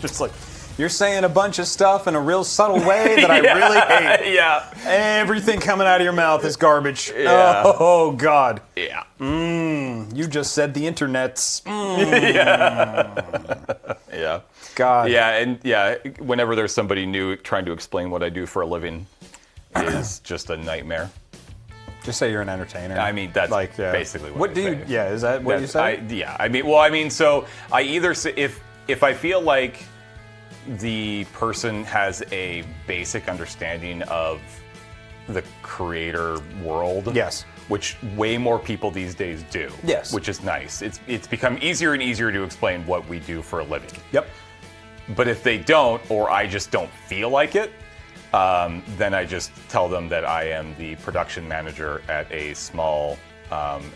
Just like, you're saying a bunch of stuff in a real subtle way that I really hate. Yeah. Everything coming out of your mouth is garbage. Yeah. Oh, God. Yeah. You just said the internet's. Yeah. God. Yeah, and yeah, whenever there's somebody new trying to explain what I do for a living is just a nightmare. Just say you're an entertainer. I mean, that's like basically what I do you? say. Yeah, is that what you say? So I either say, if I feel like the person has a basic understanding of the creator world. Yes. Which way more people these days do. Yes. Which is nice. It's become easier and easier to explain what we do for a living. Yep. But if they don't, or I just don't feel like it, then I just tell them that I am the production manager at a small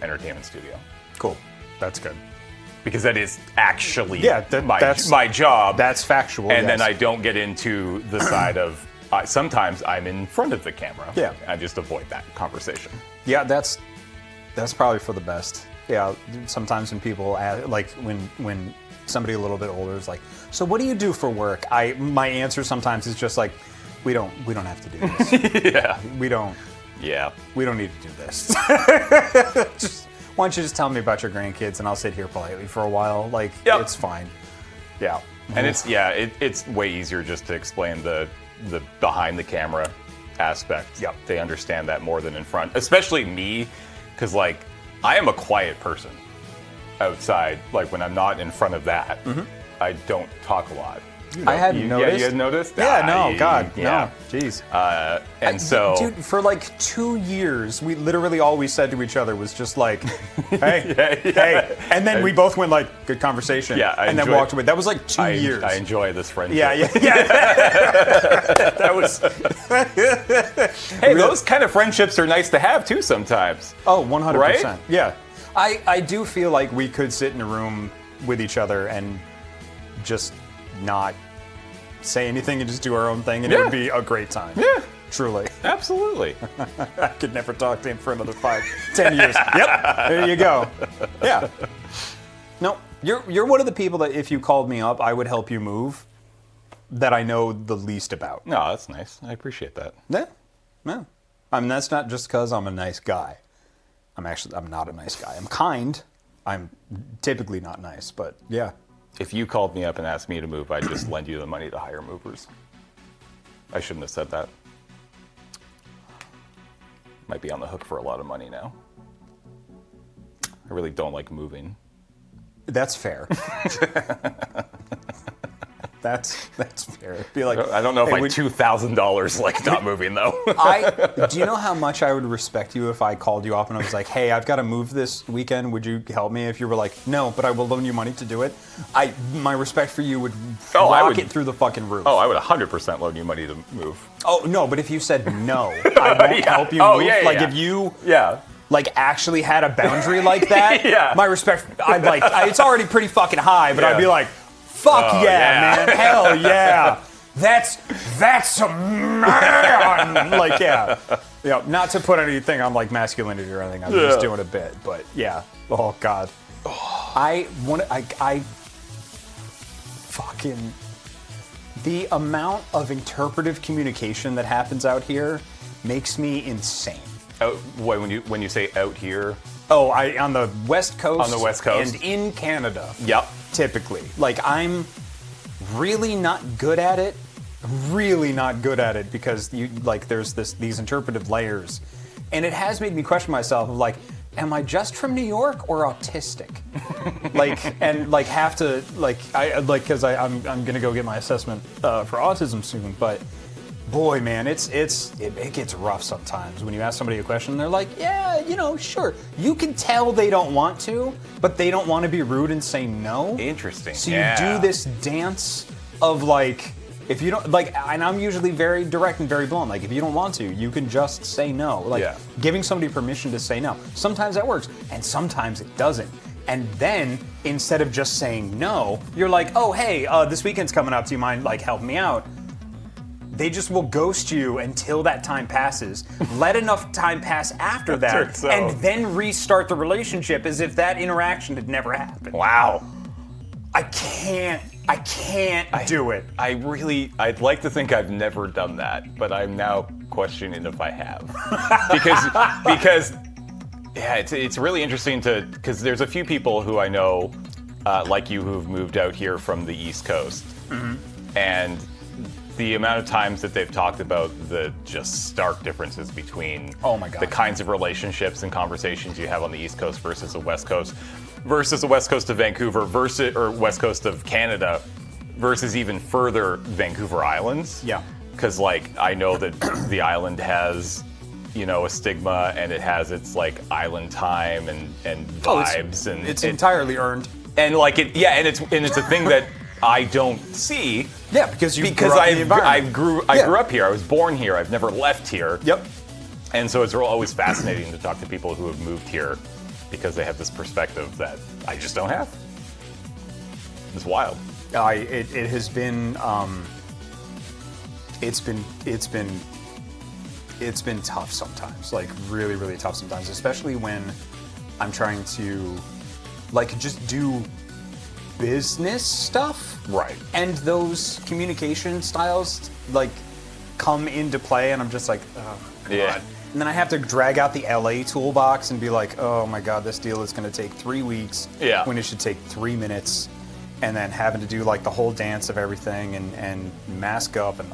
entertainment studio. Cool. That's good. Because that is actually that's my job. That's factual. And yes. then I don't get into the side of, sometimes I'm in front of the camera. Yeah. I just avoid that conversation. Yeah, that's probably for the best. Yeah, sometimes when people ask, like when somebody a little bit older is like, so what do you do for work? My answer sometimes is just like, we don't have to do this. Yeah. We don't need to do this. Why don't you just tell me about your grandkids and I'll sit here politely for a while. Like, It's fine. Yeah. And it's way easier just to explain the behind the camera aspect. Yep. They understand that more than in front, especially me, because like I am a quiet person outside. Like when I'm not in front of that, I don't talk a lot. I hadn't noticed. Yeah, you had noticed? Yeah, no, God, yeah. no, jeez. So, dude, for like 2 years, we literally all we said to each other was just like, "Hey, hey," and then we both went like, "Good conversation," and then walked away. That was like 2 years. I enjoy this friendship. Yeah. That was. Hey, those kind of friendships are nice to have too sometimes. Oh, 100%. Right? Yeah, I do feel like we could sit in a room with each other and just not say anything and just do our own thing, and it would be a great time. Yeah. Truly. Absolutely. I could never talk to him for another 5-10 years. Yep. There you go. Yeah. No, you're one of the people that if you called me up, I would help you move that I know the least about. No, that's nice. I appreciate that. Yeah. Yeah. I mean, that's not just because I'm a nice guy. I'm not a nice guy. I'm kind. I'm typically not nice, but yeah. If you called me up and asked me to move, I'd just lend you the money to hire movers. I shouldn't have said that. Might be on the hook for a lot of money now. I really don't like moving. That's fair. That's fair. Be like, I don't know if $2,000 like not moving though. Do you know how much I would respect you if I called you up and I was like, hey, I've got to move this weekend. Would you help me? If you were like, no, but I will loan you money to do it. My respect for you would rocket through the fucking roof. Oh, I would 100% loan you money to move. Oh, no, but if you said no, I won't help you move. If you actually had a boundary like that, my respect, it's already pretty fucking high, but I'd be like, fuck man, hell yeah. That's a man. Like, yeah. Not to put anything on like masculinity or anything. I'm just doing a bit, but yeah. Oh God. Fucking the amount of interpretive communication that happens out here makes me insane. Oh, when you say out here? Oh, on the West Coast. On the West Coast. And in Canada. Yep. Typically. Like, I'm really not good at it. Really not good at it because there's these interpretive layers. And it has made me question myself of like, am I just from New York or autistic? Because I'm gonna go get my assessment for autism soon, but Boy, man, it gets rough sometimes when you ask somebody a question and they're like, yeah, sure. You can tell they don't want to, but they don't want to be rude and say no. Interesting. So you do this dance of like, if you don't, like, and I'm usually very direct and very blunt. Like, if you don't want to, you can just say no. Like, giving somebody permission to say no. Sometimes that works, and sometimes it doesn't. And then, instead of just saying no, you're like, oh, hey, this weekend's coming up. Do you mind, like, helping me out? They just will ghost you until that time passes. Let enough time pass after that, and then restart the relationship as if that interaction had never happened. Wow. I can't do it. I'd like to think I've never done that, but I'm now questioning if I have. because yeah, it's really interesting because there's a few people who I know, like you, who've moved out here from the East Coast. And the amount of times that they've talked about the just stark differences between the kinds of relationships and conversations you have on the East Coast versus the West Coast, versus the West Coast of Vancouver, or West Coast of Canada, versus even further Vancouver Islands. Yeah. Because like I know that the island has, a stigma, and it has its like island time and vibes, and it's entirely earned. And like and it's a thing that I don't see. Yeah, because I grew up here. I was born here. I've never left here. Yep. And so it's always fascinating to talk to people who have moved here because they have this perspective that I just don't have. It's wild. It has been it's been tough sometimes, like really, really tough sometimes, especially when I'm trying to like just do business stuff. Right. And those communication styles like come into play, and I'm just like, oh my God. And then I have to drag out the LA toolbox and be like, oh my God, this deal is going to take 3 weeks when it should take 3 minutes. And then having to do like the whole dance of everything and mask up and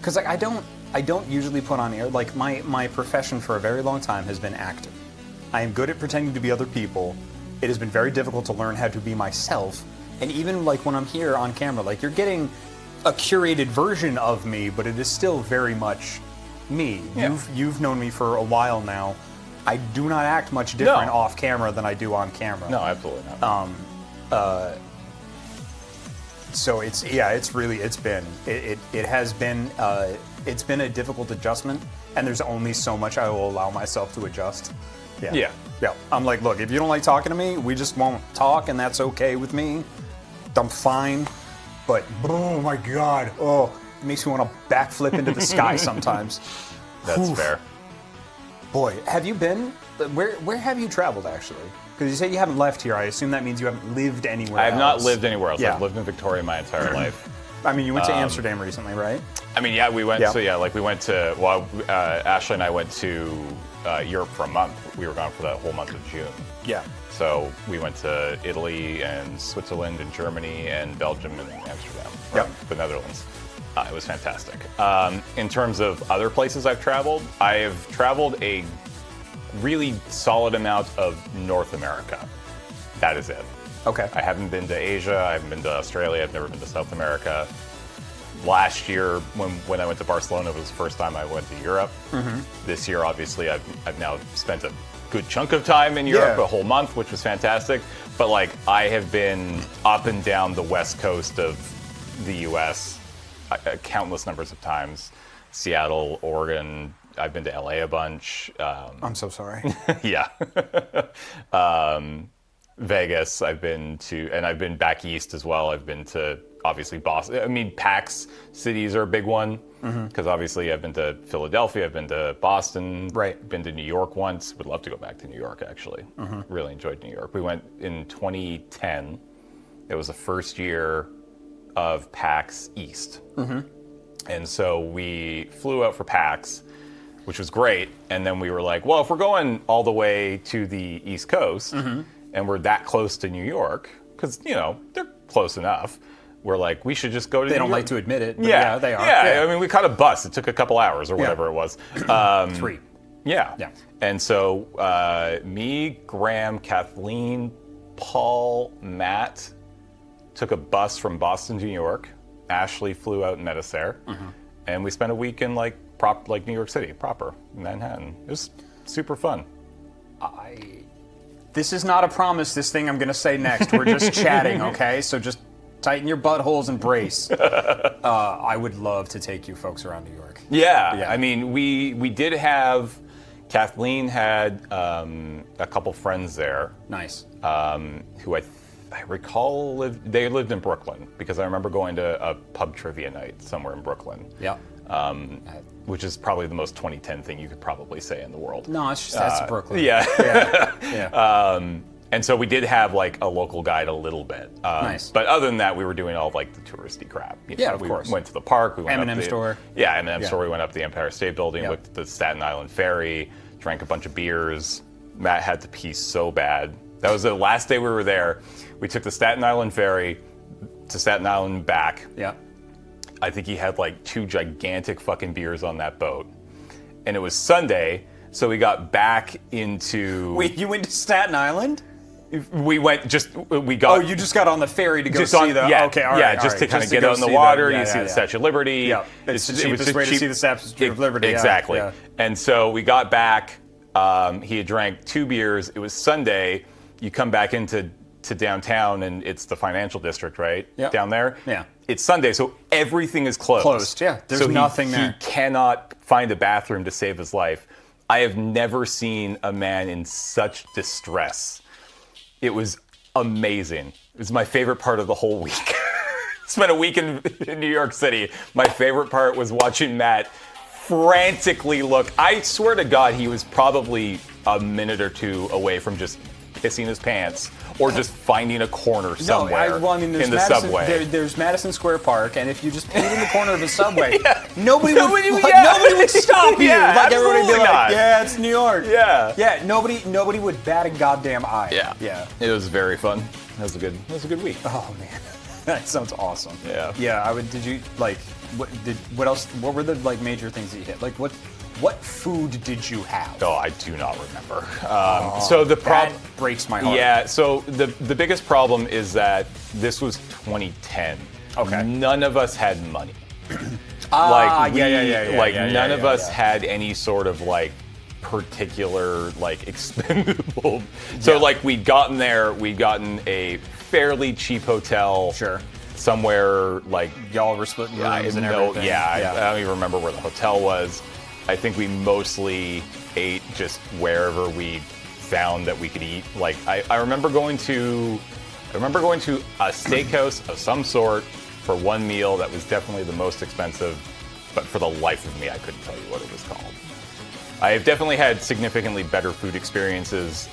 because like I don't usually put on air. Like my profession for a very long time has been acting. I am good at pretending to be other people. It has been very difficult to learn how to be myself. And even like when I'm here on camera, like you're getting a curated version of me, but it is still very much me. Yeah. You've known me for a while now. I do not act much different off camera than I do on camera. No, absolutely not. So it's been a difficult adjustment, and there's only so much I will allow myself to adjust. Yeah. I'm like, look, if you don't like talking to me, we just won't talk, and that's okay with me. I'm fine. But oh my God, it makes me want to backflip into the sky sometimes. That's fair. Boy, have you been? Where have you traveled actually? Because you say you haven't left here. I assume that means you haven't lived anywhere else. I have not lived anywhere else. Yeah. I've lived in Victoria my entire life. I mean, you went to Amsterdam recently, right? I mean, yeah, we went. Yeah. So yeah, like we went to. Well, Ashley and I went to Europe for a month. We were gone for the whole month of June. Yeah. So we went to Italy and Switzerland and Germany and Belgium and Amsterdam. The Netherlands. It was fantastic. In terms of other places I've traveled a really solid amount of North America. That is it. Okay. I haven't been to Asia. I haven't been to Australia. I've never been to South America. Last year, when I went to Barcelona, it was the first time I went to Europe. Mm-hmm. This year, obviously, I've now spent a good chunk of time in Europe, a whole month, which was fantastic. But like, I have been up and down the west coast of the U.S. Countless numbers of times. Seattle, Oregon. I've been to LA a bunch. I'm so sorry. Yeah. Vegas, I've been to, and I've been back east as well. I've been to, obviously, Boston. I mean, PAX cities are a big one, because obviously I've been to Philadelphia, I've been to Boston, been to New York once. Would love to go back to New York, actually. Really enjoyed New York. We went in 2010. It was the first year of PAX East. And so we flew out for PAX, which was great. And then we were like, well, if we're going all the way to the East Coast, and we're that close to New York, because, they're close enough, we're like, we should just go to New York. They don't like to admit it, but yeah, they are. Yeah, I mean, we caught a bus. It took a couple hours or whatever it was. 3. Yeah. And so me, Graham, Kathleen, Paul, Matt, took a bus from Boston to New York. Ashley flew out and met us there, and we spent a week in like New York City proper, Manhattan. It was super fun. This is not a promise. This thing I'm going to say next. We're just chatting, okay? So just tighten your buttholes and brace. I would love to take you folks around New York. Yeah. I mean, we did have. Kathleen had a couple friends there. Nice. Who I recall they lived in Brooklyn, because I remember going to a pub trivia night somewhere in Brooklyn. Yeah. Which is probably the most 2010 thing you could probably say in the world. No, it's just that's Brooklyn. Yeah. Yeah. And so we did have like a local guide a little bit. Nice. But other than that, we were doing all of like the touristy crap. Of we course. went to the park. We went M&M up store. Yeah, M&M store. We went up the Empire State Building, Yep. looked at the Staten Island Ferry, drank a bunch of beers. Matt had to pee so bad. That was the last day we were there. We took the Staten Island Ferry to Staten Island back. Yeah. I think he had like 2 gigantic fucking beers on that boat. And it was Sunday, so we got back into... Wait, you went to Staten Island? We went, we got... Oh, you just got on the ferry to go just see on, the... yeah, okay, all right. yeah, just to kind of get out in the water, you see the Statue of Liberty. Yeah, it's the cheapest way to see the Statue of Liberty. Exactly. Yeah. And so we got back, he had drank 2 beers, it was Sunday, you come back into downtown and it's the financial district, right? Yep. Down there? Yeah. It's Sunday, so everything is closed. Closed, yeah. There's nothing there. He cannot find a bathroom to save his life. I have never seen a man in such distress. It was amazing. It was my favorite part of the whole week. Spent a week in New York City. My favorite part was watching Matt frantically look. I swear to God, he was probably a minute or 2 away from just pissing his pants or just finding a corner somewhere in the subway. There's Madison Square Park, and if you just peed in the corner of the subway, Yeah. nobody would stop you. Yeah, like everybody would be absolutely like, not. yeah, it's New York. Yeah. Yeah, nobody would bat a goddamn eye. Yeah. Yeah. It was very fun. That was a good week. Oh man. That sounds awesome. Yeah. Yeah, did you like what else what were the like major things that you hit? Like what food did you have? Oh, I do not remember. So the problem That breaks my heart. Yeah, so the biggest problem is that this was 2010. Okay. None of us had money. yeah. None of us had any sort of like particular like expendable. So Yeah. like we'd gotten a fairly cheap hotel. Sure. Somewhere like Y'all were splitting rooms and everything. I don't even remember where the hotel was. I think we mostly ate just wherever we found that we could eat. Like I remember going to a steakhouse of some sort for one meal that was definitely the most expensive, but for the life of me I couldn't tell you what it was called. I have definitely had significantly better food experiences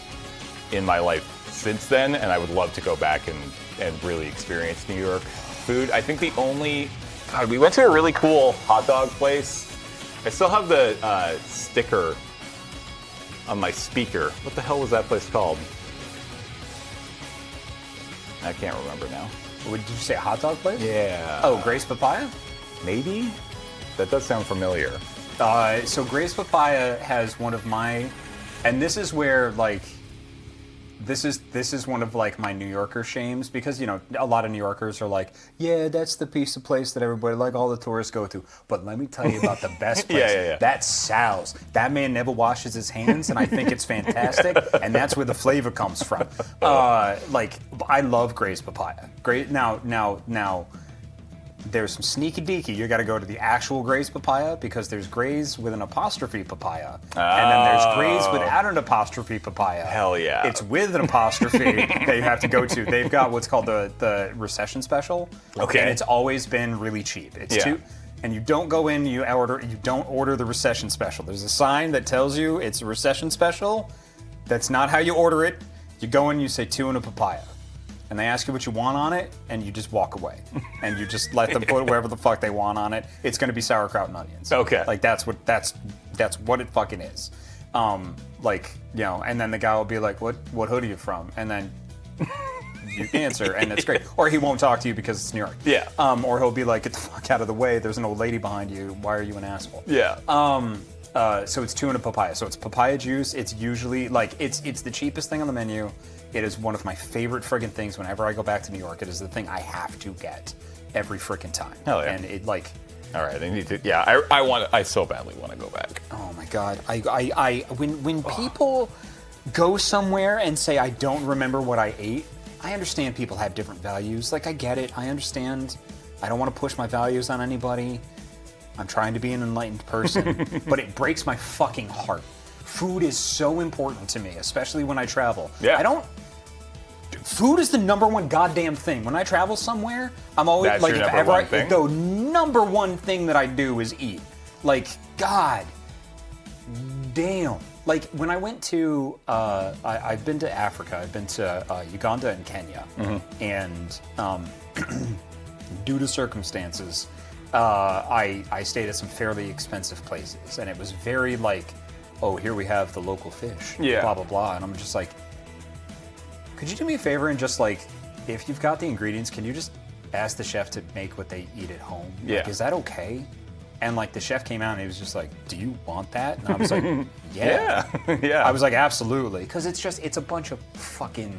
in my life since then, and I would love to go back and really experience New York food. I think we went to a really cool hot dog place. I still have the sticker on my speaker. What the hell was that place called? I can't remember now. Did you say a hot dog place? Yeah. Oh, Grace Papaya? Maybe? That does sound familiar. So Grace Papaya has one of my, and this is where like, this is one of like my New Yorker shames, because you know a lot of New Yorkers are like, yeah, that's the piece of place that everybody, like all the tourists go to. But let me tell you about the best place. Yeah. That's Sal's. That man never washes his hands, and I think it's fantastic. And that's where the flavor comes from. Like I love Grace Papaya. Great. Now. There's some sneaky deaky. You got to go to the actual Grace Papaya, because there's Grace with an apostrophe papaya, and then there's Grace without an apostrophe papaya. Hell yeah. It's with an apostrophe that you have to go to. They've got what's called the recession special. Okay. And it's always been really cheap. It's Yeah. and you don't go in. You don't order the recession special. There's a sign that tells you it's a recession special. That's not how you order it. You go in. You say 2 and a papaya. And they ask you what you want on it, and you just walk away. And you just let them put whatever the fuck they want on it. It's gonna be sauerkraut and onions. Okay. Like that's what it fucking is. Like, you know, and then the guy will be like, what hood are you from? And then you answer, and it's great. Or he won't talk to you because it's New York. Yeah. Or he'll be like, get the fuck out of the way, there's an old lady behind you, why are you an asshole? Yeah. So it's 2 and a papaya. So it's papaya juice. It's usually like it's the cheapest thing on the menu. It is one of my favorite friggin' things. Whenever I go back to New York, it is the thing I have to get every frickin' time. Hell yeah. And it like, All right, I need to. Yeah, I so badly want to go back. oh my god, when people go somewhere and say I don't remember what I ate, I understand people have different values. Like I get it, I understand. I don't want to push my values on anybody. I'm trying to be an enlightened person, but it breaks my fucking heart. Food is so important to me, especially when I travel. Yeah. Food is the number one goddamn thing. When I travel somewhere, I'm always That's like, your if number ever one thing? the number one thing that I do is eat. Like, God damn. Like when I went to, I've been to Africa. I've been to Uganda and Kenya, and due to circumstances, I stayed at some fairly expensive places, and it was very like, oh, here we have the local fish, Yeah. blah blah blah, and I'm just like, could you do me a favor and just like, if you've got the ingredients, can you just ask the chef to make what they eat at home? Yeah. Like, is that okay? And like the chef came out and he was just like, do you want that? And I was like, Yeah, yeah. I was like, absolutely. Because it's a bunch of fucking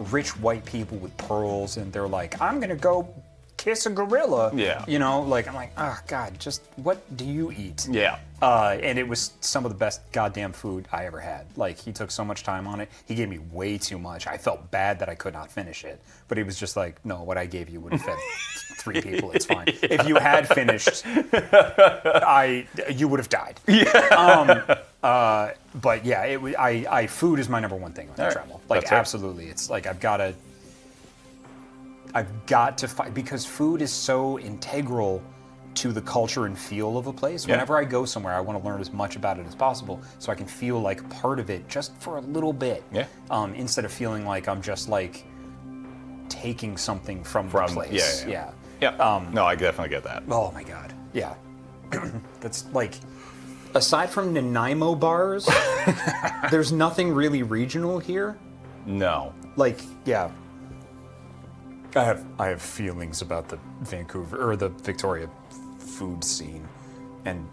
rich white people with pearls, and they're like, I'm gonna go kiss a gorilla. Yeah. You know, like, I'm like, oh God, just what do you eat? Yeah. And it was some of the best goddamn food I ever had. Like, he took so much time on it. He gave me way too much. I felt bad that I could not finish it. But he was just like, no, what I gave you would have fed 3 people. It's fine. If you had finished, you would have died. Yeah. But yeah, food is my number one thing when I right. travel. Like, That's right. absolutely. It's like, I've got to fight, because food is so integral to the culture and feel of a place. Yeah. Whenever I go somewhere, I want to learn as much about it as possible so I can feel like part of it just for a little bit. Yeah. Instead of feeling like I'm just like taking something from the place. Yeah. Yeah. No, I definitely get that. Oh my God. Yeah. That's like, aside from Nanaimo bars, there's nothing really regional here. No. Like, yeah. I have feelings about the Vancouver or the Victoria food scene, and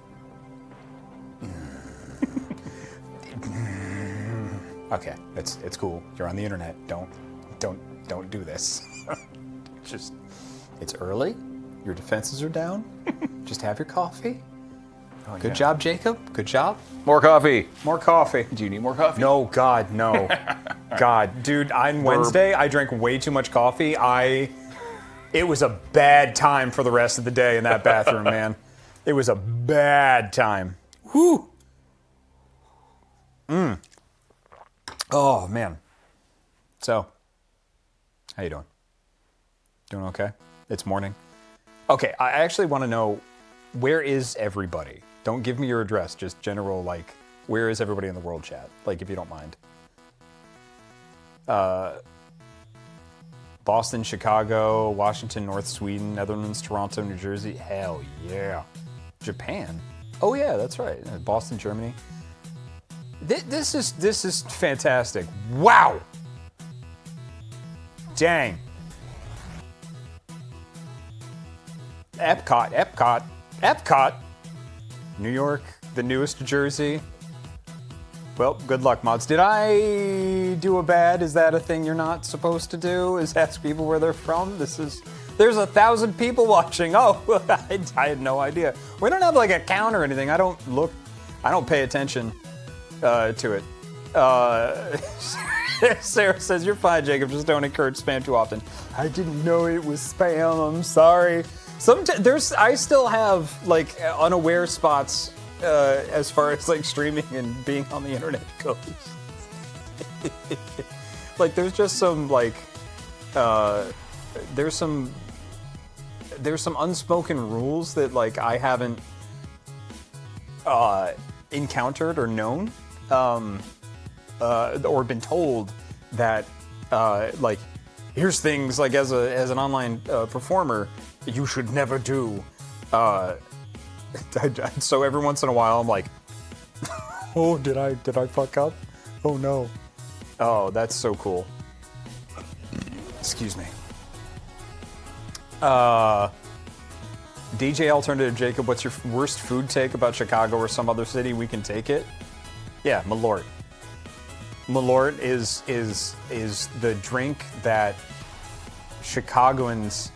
okay, it's cool. You're on the internet. Don't do this. Just, it's early. Your defenses are down. Just have your coffee. Oh, Good job, Jacob. Good job. More coffee. More coffee. Do you need more coffee? No, God, no. God, dude, on Wednesday, I drank way too much coffee. It was a bad time for the rest of the day in that bathroom, man. It was a bad time. Whew. Oh, man. So, how you doing? Doing okay? It's morning. Okay, I actually want to know, where is everybody? Don't give me your address, just general, like, where is everybody in the world chat? Like, if you don't mind. Boston, Chicago, Washington, North Sweden, Netherlands, Toronto, New Jersey. Hell yeah. Japan. Oh yeah, that's right. Boston, Germany. This is fantastic. Wow. Dang. Epcot. New York, the newest to Jersey. Well, good luck, mods. Did I do a bad? Is that a thing you're not supposed to do? Is ask people where they're from? There's 1,000 people watching. Oh, I had no idea. We don't have like a count or anything. I don't pay attention to it. Sarah says, you're fine, Jacob. Just don't encourage spam too often. I didn't know it was spam. I'm sorry. I still have like unaware spots as far as like streaming and being on the internet goes. Like there's just some like there's some unspoken rules that like I haven't encountered or known or been told that like here's things like as an online performer you should never do. So every once in a while I'm like, oh, did I fuck up? Oh no. Oh, that's so cool. Excuse me. DJ Alternative Jacob, what's your worst food take about Chicago or some other city? We can take it. Yeah, Malort. Malort is the drink that Chicagoans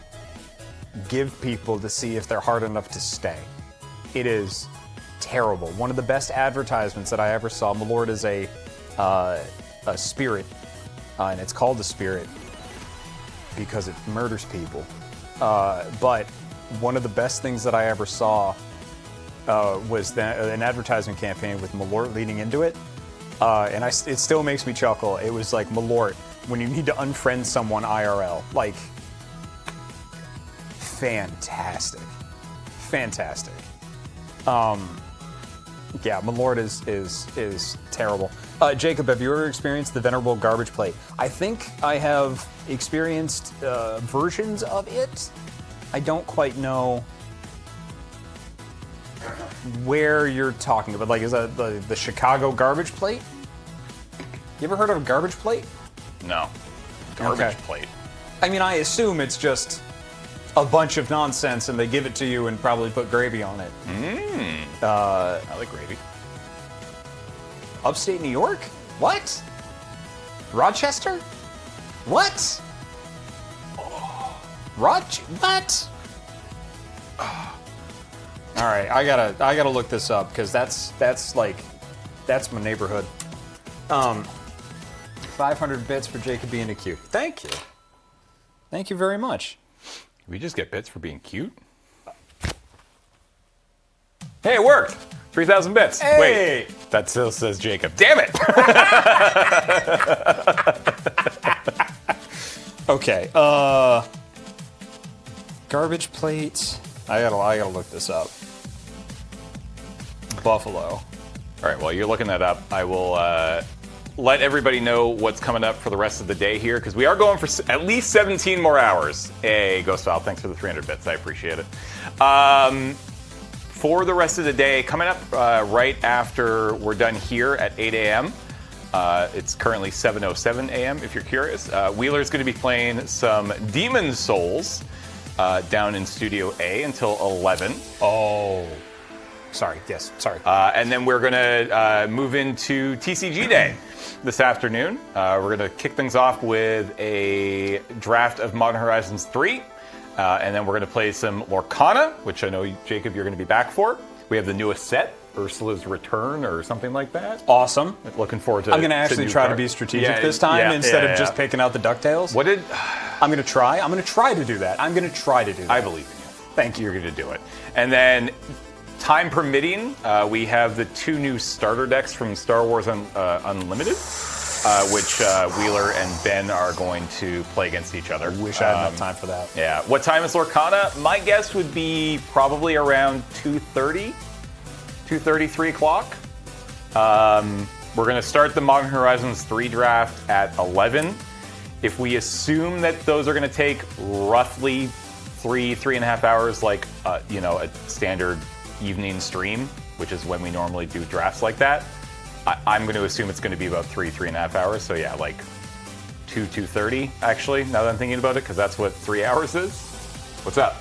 give people to see if they're hard enough to stay. It is terrible. One of the best advertisements that I ever saw. Malort is a spirit, and it's called a spirit because it murders people. But one of the best things that I ever saw was an advertisement campaign with Malort leading into it. And it still makes me chuckle. It was like Malort when you need to unfriend someone IRL. Like, fantastic. Yeah, Malort is terrible. Jacob, have you ever experienced the venerable garbage plate? I think I have experienced versions of it. I don't quite know where you're talking about. Like, is that the Chicago garbage plate? You ever heard of a garbage plate? No. Garbage plate. I mean, I assume it's just a bunch of nonsense and they give it to you and probably put gravy on it. I like gravy. Upstate New York? What? Rochester? What? What? All right, I gotta look this up because that's my neighborhood. 500 bits for Jacob being a cute. Thank you very much. We just get bits for being cute? Hey, it worked! 3,000 bits. Hey! Wait, that still says Jacob. Damn it! Okay, garbage plate. I gotta look this up. Buffalo. All right, while you're looking that up, I will let everybody know what's coming up for the rest of the day here, because we are going for at least 17 more hours. Hey, Ghostfile, thanks for the 300 bits. I appreciate it. For the rest of the day, coming up right after we're done here at 8 a.m., it's currently 7:07 a.m. if you're curious. Wheeler's going to be playing some Demon Souls down in Studio A until 11. Oh. Sorry, yes, sorry. And then we're going to move into TCG Day this afternoon. We're going to kick things off with a draft of Modern Horizons 3. And then we're going to play some Lorcana, which I know, Jacob, you're going to be back for. We have the newest set, Ursula's Return or something like that. Awesome. Looking forward to I'm going to actually try to be strategic this time instead of just picking out the DuckTales. What did... I'm going to try to do that. I believe in you. Thank you. You're going to do it. And then, time permitting, we have the 2 new starter decks from Star Wars Unlimited, which Wheeler and Ben are going to play against each other. Wish I had enough time for that. Yeah. What time is Lorcana? My guess would be probably around 2:30, 3 o'clock. We're going to start the Modern Horizons 3 draft at 11. If we assume that those are going to take roughly 3.5 hours, like a standard evening stream, which is when we normally do drafts like that, I'm going to assume it's going to be about 3.5 hours. So yeah, like 2:30 actually, now that I'm thinking about it, because that's what 3 hours is. What's up?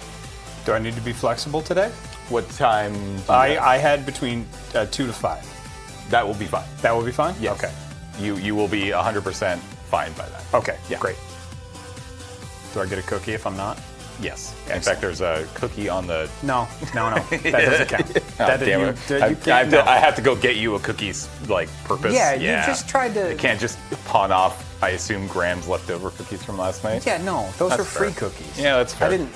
Do I need to be flexible today? What time? I had between 2 to 5. That will be fine. That will be fine? Yes. Okay. You will be 100% fine by that. Okay, Yeah. great. Do I get a cookie if I'm not? Yes. In fact, there's a cookie on the... No. That doesn't count. Damn it. I have to go get you a cookie's purpose. Yeah, you just tried to... You can't just pawn off, I assume, Graham's leftover cookies from last night. Yeah, no, those That's are free fair. cookies. Yeah, that's fair.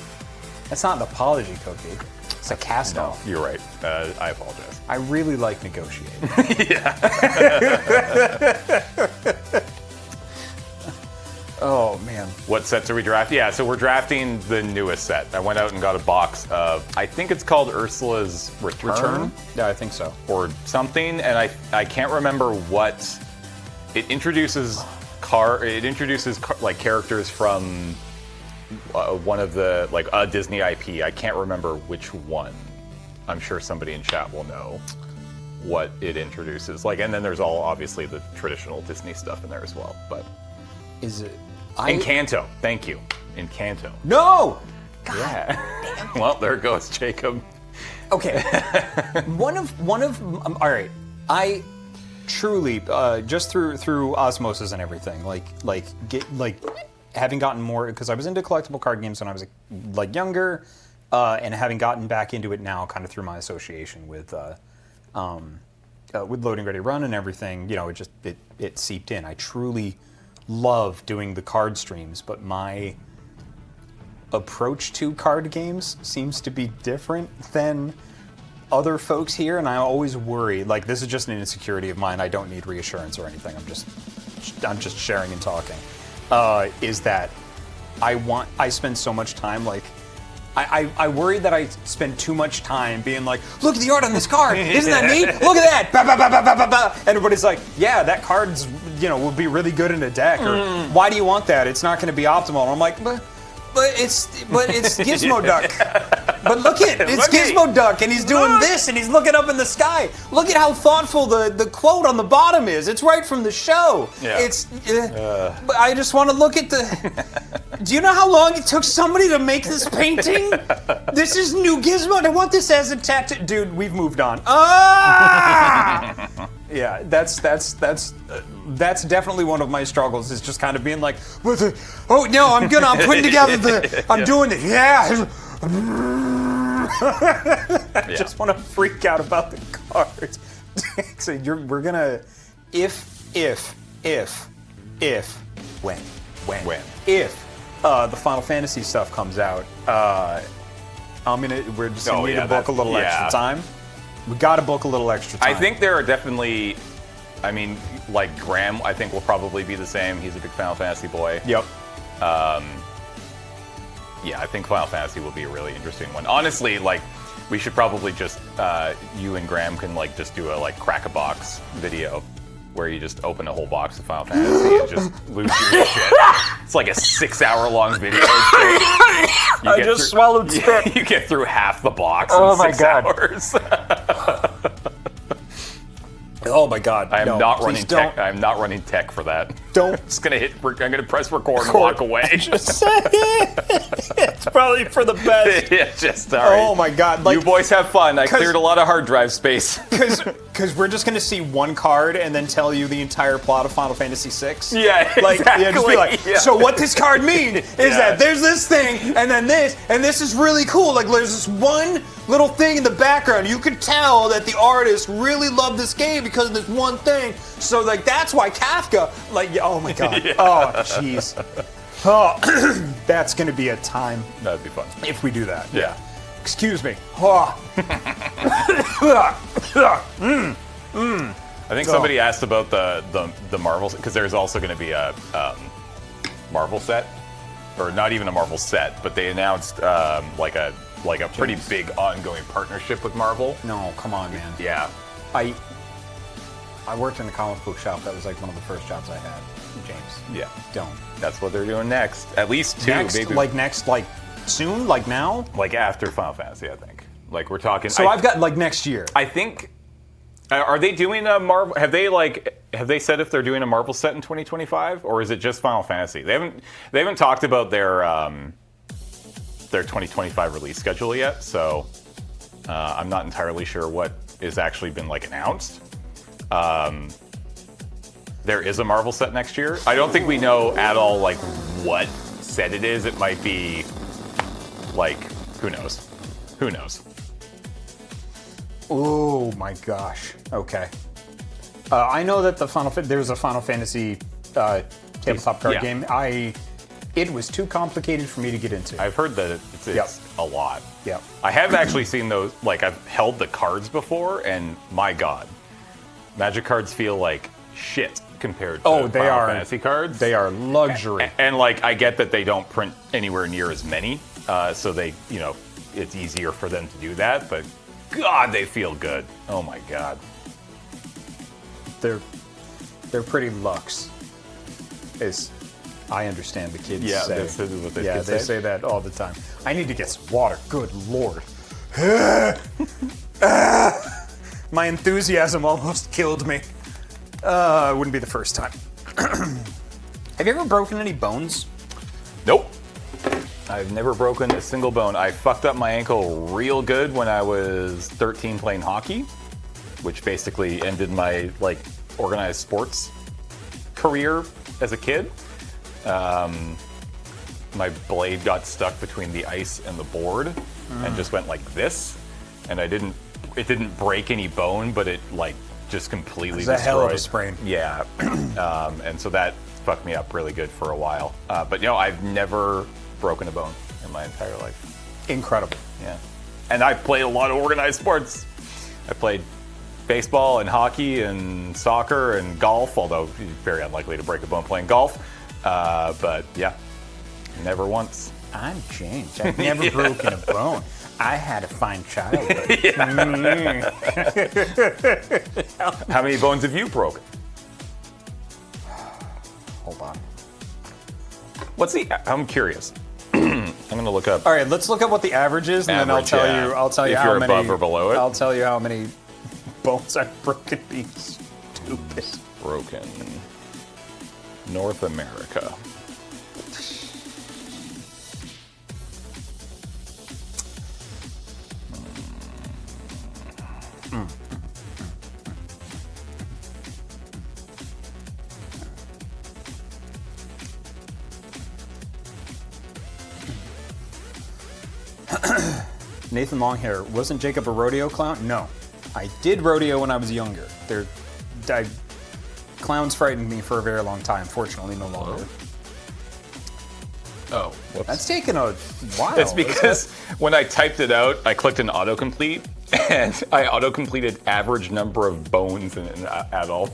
That's not an apology cookie. It's a cast-off. You're right. I apologize. I really like negotiating. Oh, man. What sets are we drafting? Yeah, so we're drafting the newest set. I went out and got a box of, I think it's called Ursula's Return? Yeah, I think so. Or something, and I can't remember what. It introduces characters from one of the, a Disney IP. I can't remember which one. I'm sure somebody in chat will know what it introduces. And then there's obviously the traditional Disney stuff in there as well, but. Is it? Encanto. Thank you. Encanto. No! Yeah. Well, there goes Jacob. Okay. All right. truly, just through osmosis and everything, having gotten more, because I was into collectible card games when I was younger, and having gotten back into it now, kind of through my association with Loading Ready Run and everything. It seeped in. I truly love doing the card streams, but my approach to card games seems to be different than other folks here, and I always worry. This is just an insecurity of mine. I don't need reassurance or anything. I'm just sharing and talking. Is that I spend so much time I worry that I spend too much time being like, look at the art on this card. Isn't that neat? Look at that. Bah, bah, bah, bah, bah, bah, bah. And everybody's like, yeah, that card's, will be really good in a deck. Or why do you want that? It's not going to be optimal. And I'm like, but it's Gizmo Duck. But look it's Gizmo Duck, and he's doing this, and he's looking up in the sky. Look at how thoughtful the quote on the bottom is. It's right from the show. Yeah. But I just want to look at the... Do you know how long it took somebody to make this painting? This is new Gizmo. I want this as a tattoo. Dude, we've moved on. Ah! Yeah, that's definitely one of my struggles. Is just kind of being like, oh no, I'm putting together I'm doing it. Yeah. I just want to freak out about the cards. So we're gonna when the Final Fantasy stuff comes out, we're just gonna need to book a little extra time. We gotta book a little extra time. I think there are definitely, Graham, I think will probably be the same. He's a big Final Fantasy boy. Yep. Yeah, I think Final Fantasy will be a really interesting one. Honestly, we should probably just, you and Graham can just do a Crack-a-Box video where you just open a whole box of Final Fantasy and just lose your shit. It's like a 6-hour-long video. I just swallowed spit. You get through half the box in 6 hours. Oh my God! I am not running tech. I am not running tech for that. Don't. Just gonna hit. I'm gonna press record and walk away. It's probably for the best. Yeah, just all right. Oh my God! You boys have fun. I cleared a lot of hard drive space. Because we're just gonna see one card and then tell you the entire plot of Final Fantasy VI. Yeah, exactly. Just be like, so what this card means is that there's this thing and then this, and this is really cool. There's this one little thing in the background. You could tell that the artist really loved this game because of this one thing. So that's why Kafka, oh my God. Yeah. Oh jeez. Oh, that's gonna be a time. That'd be fun if we do that. Yeah. Excuse me. Oh. I think somebody asked about the Marvel, because there's also going to be a Marvel set, or not even a Marvel set, but they announced a pretty big ongoing partnership with Marvel. No, come on, man. Yeah. I worked in a comic book shop. That was one of the first jobs I had. James. Yeah. Don't. That's what they're doing next. At least two. Maybe. Soon? Now? After Final Fantasy, I think. We're talking. So I've got next year. I think. Are they doing a Marvel? Have they said if they're doing a Marvel set in 2025, or is it just Final Fantasy? They haven't talked about their 2025 release schedule yet. So I'm not entirely sure what is actually been announced. There is a Marvel set next year. I don't think we know at all what set it is. It might be who knows? Who knows? Oh my gosh. Okay. I know that there's a Final Fantasy tabletop card game. It was too complicated for me to get into. I've heard that it's a lot. Yeah. I have actually seen those. I've held the cards before, and my God, Magic cards feel like shit compared to Final Fantasy cards. They are luxury. And I get that they don't print anywhere near as many, so they, it's easier for them to do that. But God, they feel good. Oh my God. They're pretty luxe. I understand the kids say. That's what the kids say. Say that all the time. I need to get some water. Good Lord. My enthusiasm almost killed me. It wouldn't be the first time. Have you ever broken any bones? Nope. I've never broken a single bone. I fucked up my ankle real good when I was 13 playing hockey, which basically ended my organized sports career as a kid. My blade got stuck between the ice and the board and just went like this, and it didn't break any bone, but it like just completely It's a destroyed. hell of a sprain. Yeah, and so that fucked me up really good for a while. But I've never broken a bone in my entire life. Incredible. Yeah, and I played a lot of organized sports. I played baseball and hockey and soccer and golf, although very unlikely to break a bone playing golf. But yeah, never once. I'm James. I've never broken a bone. I had a fine childhood. How many bones have you broken? Hold on. I'm curious. I'm gonna look up. All right, let's look up what the average is, and Average, then yeah. I'll tell you If how you're many. above or below it. I'll tell you how many bones I've broken being stupid. Broken. North America. Nathan Longhair, wasn't Jacob a rodeo clown? No, I did rodeo when I was younger. Clowns frightened me for a very long time. Fortunately, no longer. Oh, whoops. That's taken a while. It's because when I typed it out, I clicked an autocomplete, and I autocompleted average number of bones in an adult.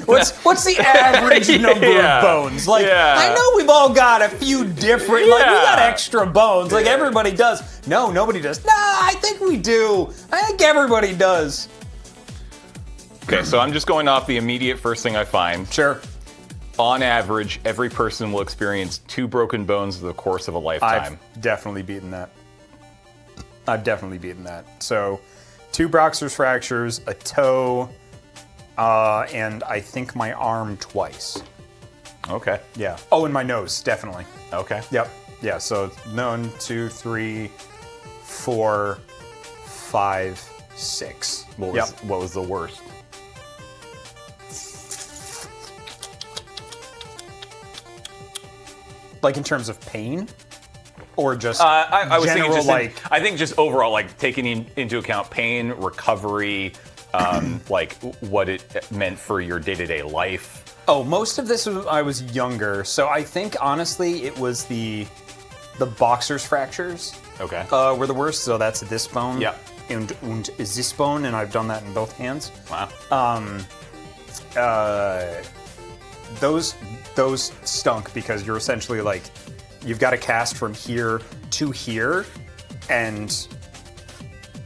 What's the average number of bones? Like, I know we've all got a few different, like, we got extra bones, like everybody does. No, nobody does. Nah, I think we do. I think everybody does. Okay, so I'm just going off the immediate first thing I find. Sure. On average, every person will experience 2 broken bones in the course of a lifetime. I've definitely beaten that. So, 2 Broxer's fractures, a toe, and I think my arm twice. Okay. Yeah. Oh, and my nose, definitely. Okay. Yep. Yeah, so 1, 2, 3, 4, 5, 6. What was the worst? Like in terms of pain? Or just I was general, thinking I think just overall, like taking into account pain, recovery, like what it meant for your day-to-day life. Oh, most of this was I was younger, so I think honestly it was the boxer's fractures. Okay. Were the worst. So that's this bone. Yeah. And this bone, and I've done that in both hands. Wow. Those stunk because you're essentially like, you've got to cast from here to here, and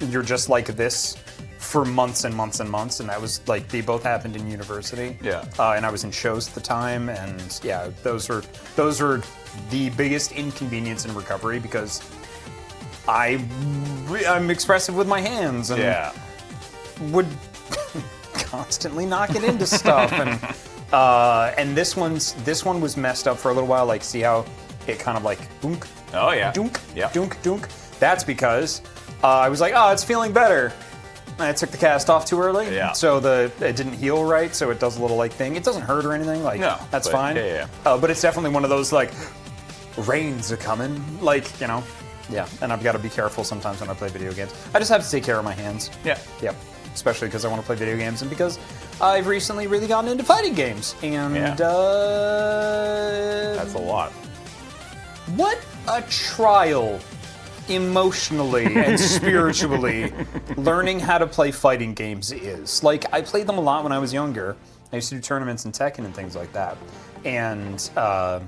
you're just like this for months and months and months, and that was like, they both happened in university. Yeah. And I was in shows at the time, and yeah, those are the biggest inconvenience in recovery because I'm expressive with my hands and would constantly knock it into stuff, and this one was messed up for a little while. Like, see how it kind of like dunk, Oh yeah. dunk, Yeah. dunk, dunk. That's because I was like, oh, it's feeling better. And I took the cast off too early, Yeah. so it didn't heal right. So it does a little like thing. It doesn't hurt or anything. Like, No, that's but fine. yeah. But it's definitely one of those like, rains are coming. Like, yeah. And I've got to be careful sometimes when I play video games. I just have to take care of my hands. Yeah. Yep. Especially because I want to play video games and because I've recently really gotten into fighting games. And That's a lot. what a trial emotionally and spiritually learning how to play fighting games is. Like, I played them a lot when I was younger. I used to do tournaments in Tekken and things like that. And I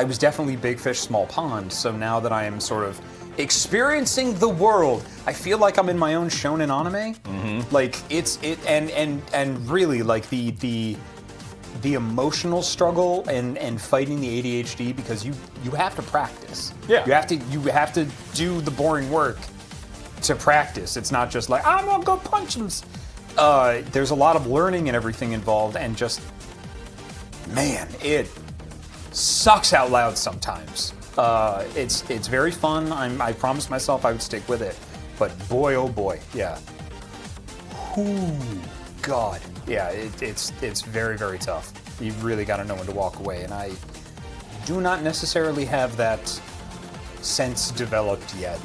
was definitely big fish, small pond. So now that I am sort of experiencing the world, I feel like I'm in my own shonen anime. Mm-hmm. Like, and really, like, the emotional struggle and fighting the ADHD, because you have to practice. Yeah. You have to do the boring work to practice. It's not just like, I'm gonna go punch him. There's a lot of learning and everything involved, and just, man, it sucks out loud sometimes. It's very fun. I promised myself I would stick with it, but boy, oh boy, yeah. Ooh, God. Yeah, it's very, very tough. You've really got to know when to walk away, and I do not necessarily have that sense developed yet.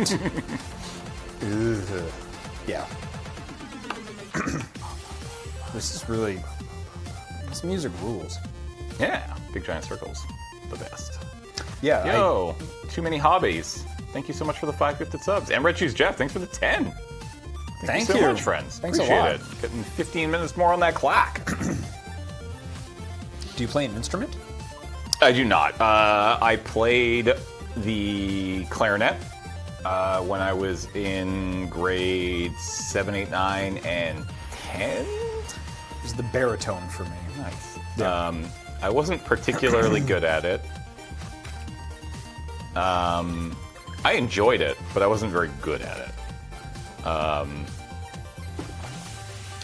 Ugh. Yeah. This music rules. Yeah, Big Giant Circles, the best. Yeah. Yo, too many hobbies. Thank you so much for the 5 gifted subs. And Red Shoes Jeff, thanks for the 10. Thank so you. much, friends. Thanks Appreciate a lot. it. Getting 15 minutes more on that clock. Do you play an instrument? I do not. I played the clarinet when I was in grades 7, 8, 9, and 10. This is the baritone for me. Nice. Yeah. I wasn't particularly good at it. I enjoyed it, but I wasn't very good at it.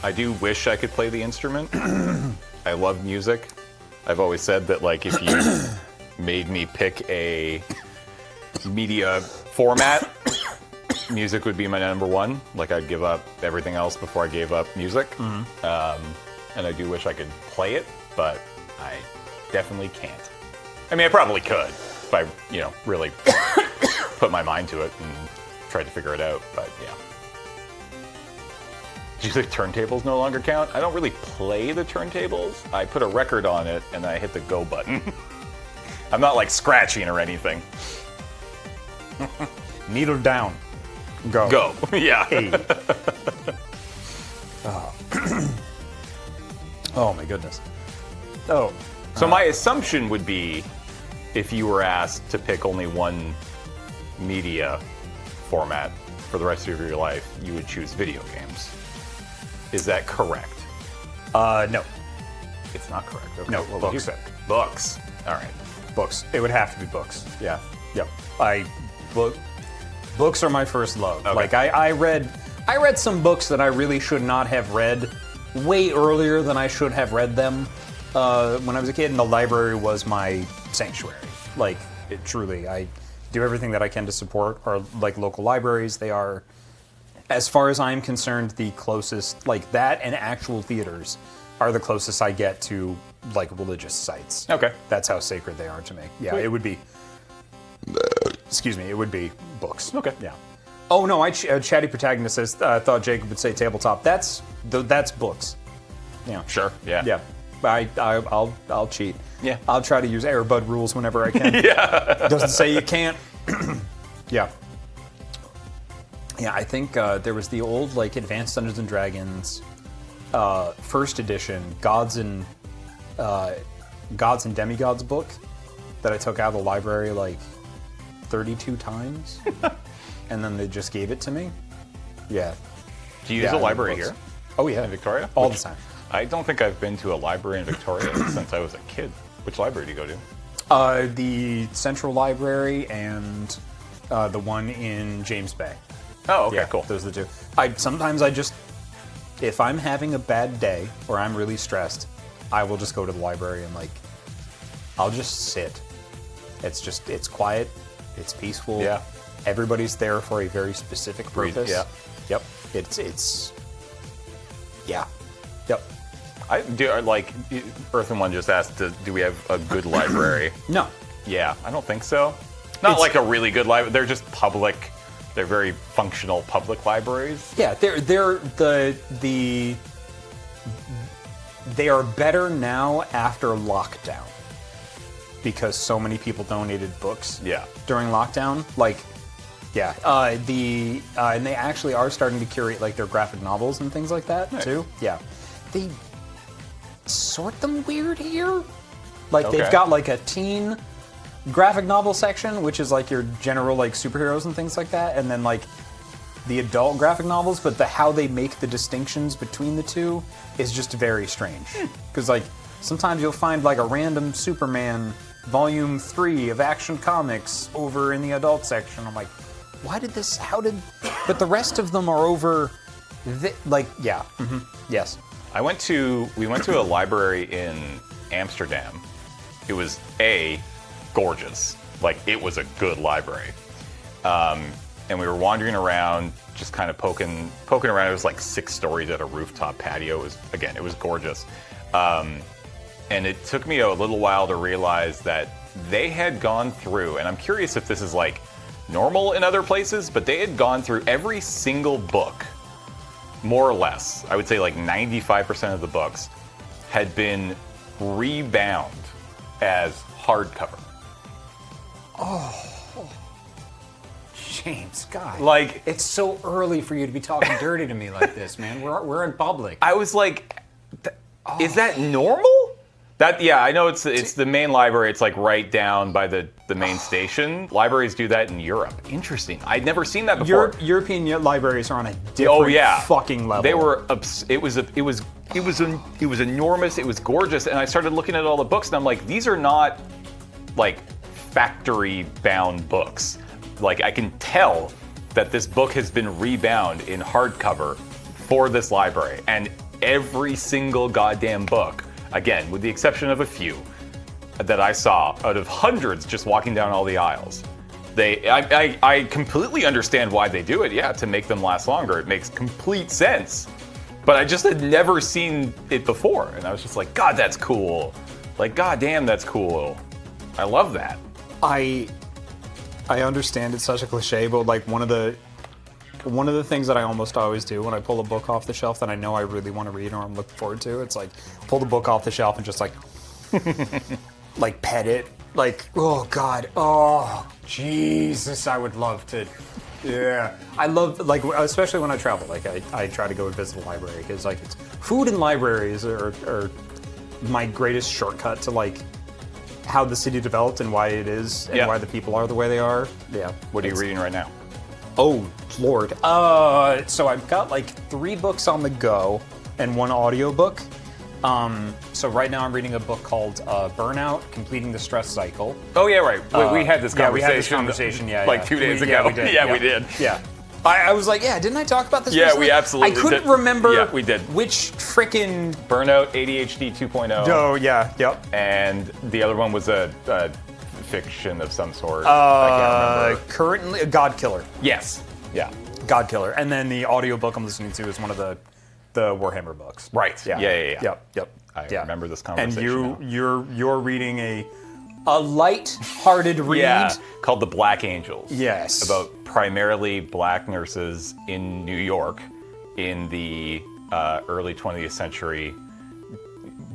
I do wish I could play the instrument. I love music. I've always said that, like, if you made me pick a media format, music would be my number one. Like, I'd give up everything else before I gave up music. And I do wish I could play it, but I definitely can't. I mean, I probably could if I, really put my mind to it and tried to figure it out, but yeah. Do you think turntables no longer count? I don't really play the turntables. I put a record on it and I hit the go button. I'm not like scratching or anything. Needle down. Go. Go. Yeah. Hey. Oh my goodness. Oh. So my assumption would be, if you were asked to pick only one media format for the rest of your life, you would choose video games. Is that correct? No. It's not correct. Okay. No, What would you books. pick? Books. All right. Books. It would have to be books. Yeah. Yep. Books are my first love. Okay. Like I read some books that I really should not have read way earlier than I should have read them. When I was a kid, and the library was my sanctuary. Like, it truly, I do everything that I can to support our local libraries. They are, as far as I'm concerned, the closest, that and actual theaters are the closest I get to religious sites. Okay. That's how sacred they are to me. Yeah, Sweet. it would be. Excuse me, it would be books. Okay. Yeah. Oh no, Chatty Protagonist says, thought Jacob would say tabletop. That's books. Yeah. Sure. Yeah. Yeah. I'll cheat. Yeah. I'll try to use Airbud rules whenever I can. Yeah. Doesn't say you can't. Yeah. Yeah, I think there was the old Advanced Dungeons and Dragons first edition Gods and Demigods book that I took out of the library 32 times, and then they just gave it to me. Yeah. Do you use Yeah, a library books. here Oh yeah, in Victoria? all the time. I don't think I've been to a library in Victoria since I was a kid. Which library do you go to? The Central Library and the one in James Bay. Oh, okay, Yeah, cool. Those are the two. Sometimes if I'm having a bad day or I'm really stressed, I will just go to the library and I'll just sit. It's quiet, it's peaceful. Yeah. Everybody's there for a very specific purpose. Yeah. Yep. It's. Yeah. Yep. Earth and One just asked, do we have a good library? No. Yeah, I don't think so. Not like a really good library. They're just public. They're very functional public libraries. Yeah, they are better now after lockdown because so many people donated books. Yeah. During lockdown, and they actually are starting to curate their graphic novels and things like that Nice. too. Yeah, they sort them weird here. Okay. They've got a teen graphic novel section, which is your general superheroes and things like that, and then the adult graphic novels, but how they make the distinctions between the two is just very strange. Because sometimes you'll find a random Superman volume 3 of Action Comics over in the adult section. I'm why did this? How did? But the rest of them are over. Yeah. Mm-hmm. Yes. We went to a library in Amsterdam. It was gorgeous. It was a good library. and we were wandering around, just kind of poking around. It was like 6 stories at a rooftop patio. It was gorgeous. And it took me a little while to realize that they had gone through, and I'm curious if this is like normal in other places, but they had gone through every single book, more or less. I would say like 95% of the books had been rebound as hardcover. Oh, James, God. Like, it's so early for you to be talking dirty to me like this, man. We're in public. I was like, is that normal? I know it's the main library. It's like right down by the main station. Libraries do that in Europe. Interesting. I'd never seen that before. European libraries are on a different fucking level. They were. It was enormous. It was gorgeous. And I started looking at all the books, and I'm like, these are not like factory bound books. Like, I can tell that this book has been rebound in hardcover for this library, and every single goddamn book. Again, with the exception of a few that I saw out of hundreds just walking down all the aisles. I completely understand why they do it, to make them last longer. It makes complete sense. But I just had never seen it before. And I was just like, God, that's cool. Like, God damn, that's cool. I love that. I understand it's such a cliche, but like one of the things that I almost always do when I pull a book off the shelf that I know I really want to read or I'm looking forward to, it's like pull the book off the shelf and just like like pet it. Like, oh God, oh Jesus, I would love to. Yeah, I love, like, especially when I travel. Like, I try to go and visit the library because like it's food and libraries are my greatest shortcut to like how the city developed and why it is and why the people are the way they are. Yeah. What are you reading right now? Oh, Lord. So I've got like 3 books on the go and 1 audiobook. So right now I'm reading a book called Burnout, Completing the Stress Cycle. Oh, yeah, right. We had this conversation. Yeah, we had this conversation, like 2 days ago. Yeah, we did. We did. Yeah. I was like, didn't I talk about this Yeah, recently? we absolutely I couldn't did. remember Yeah, we did. which frickin' Burnout, ADHD 2.0. Oh, yeah, yep. And the other one was a fiction of some sort. I can't remember. Currently, a God Killer. Yes. Yeah. God Killer. And then the audiobook I'm listening to is one of the Warhammer books. Right. Yeah. Yep. I remember this conversation. And you're reading a light-hearted read. Called The Black Angels. Yes. About primarily black nurses in New York in the early 20th century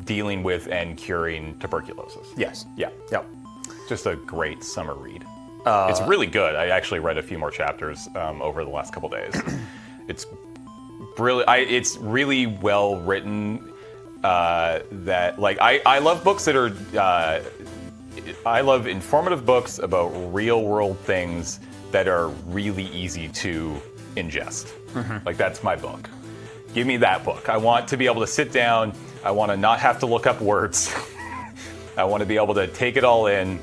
dealing with and curing tuberculosis. Yes. Yeah. Yep. Just a great summer read. It's really good. I actually read a few more chapters over the last couple days. It's really well written. That like I love books that are I love informative books about real world things that are really easy to ingest. Mm-hmm. Like, that's my book. Give me that book. I want to be able to sit down. I want to not have to look up words. I want to be able to take it all in.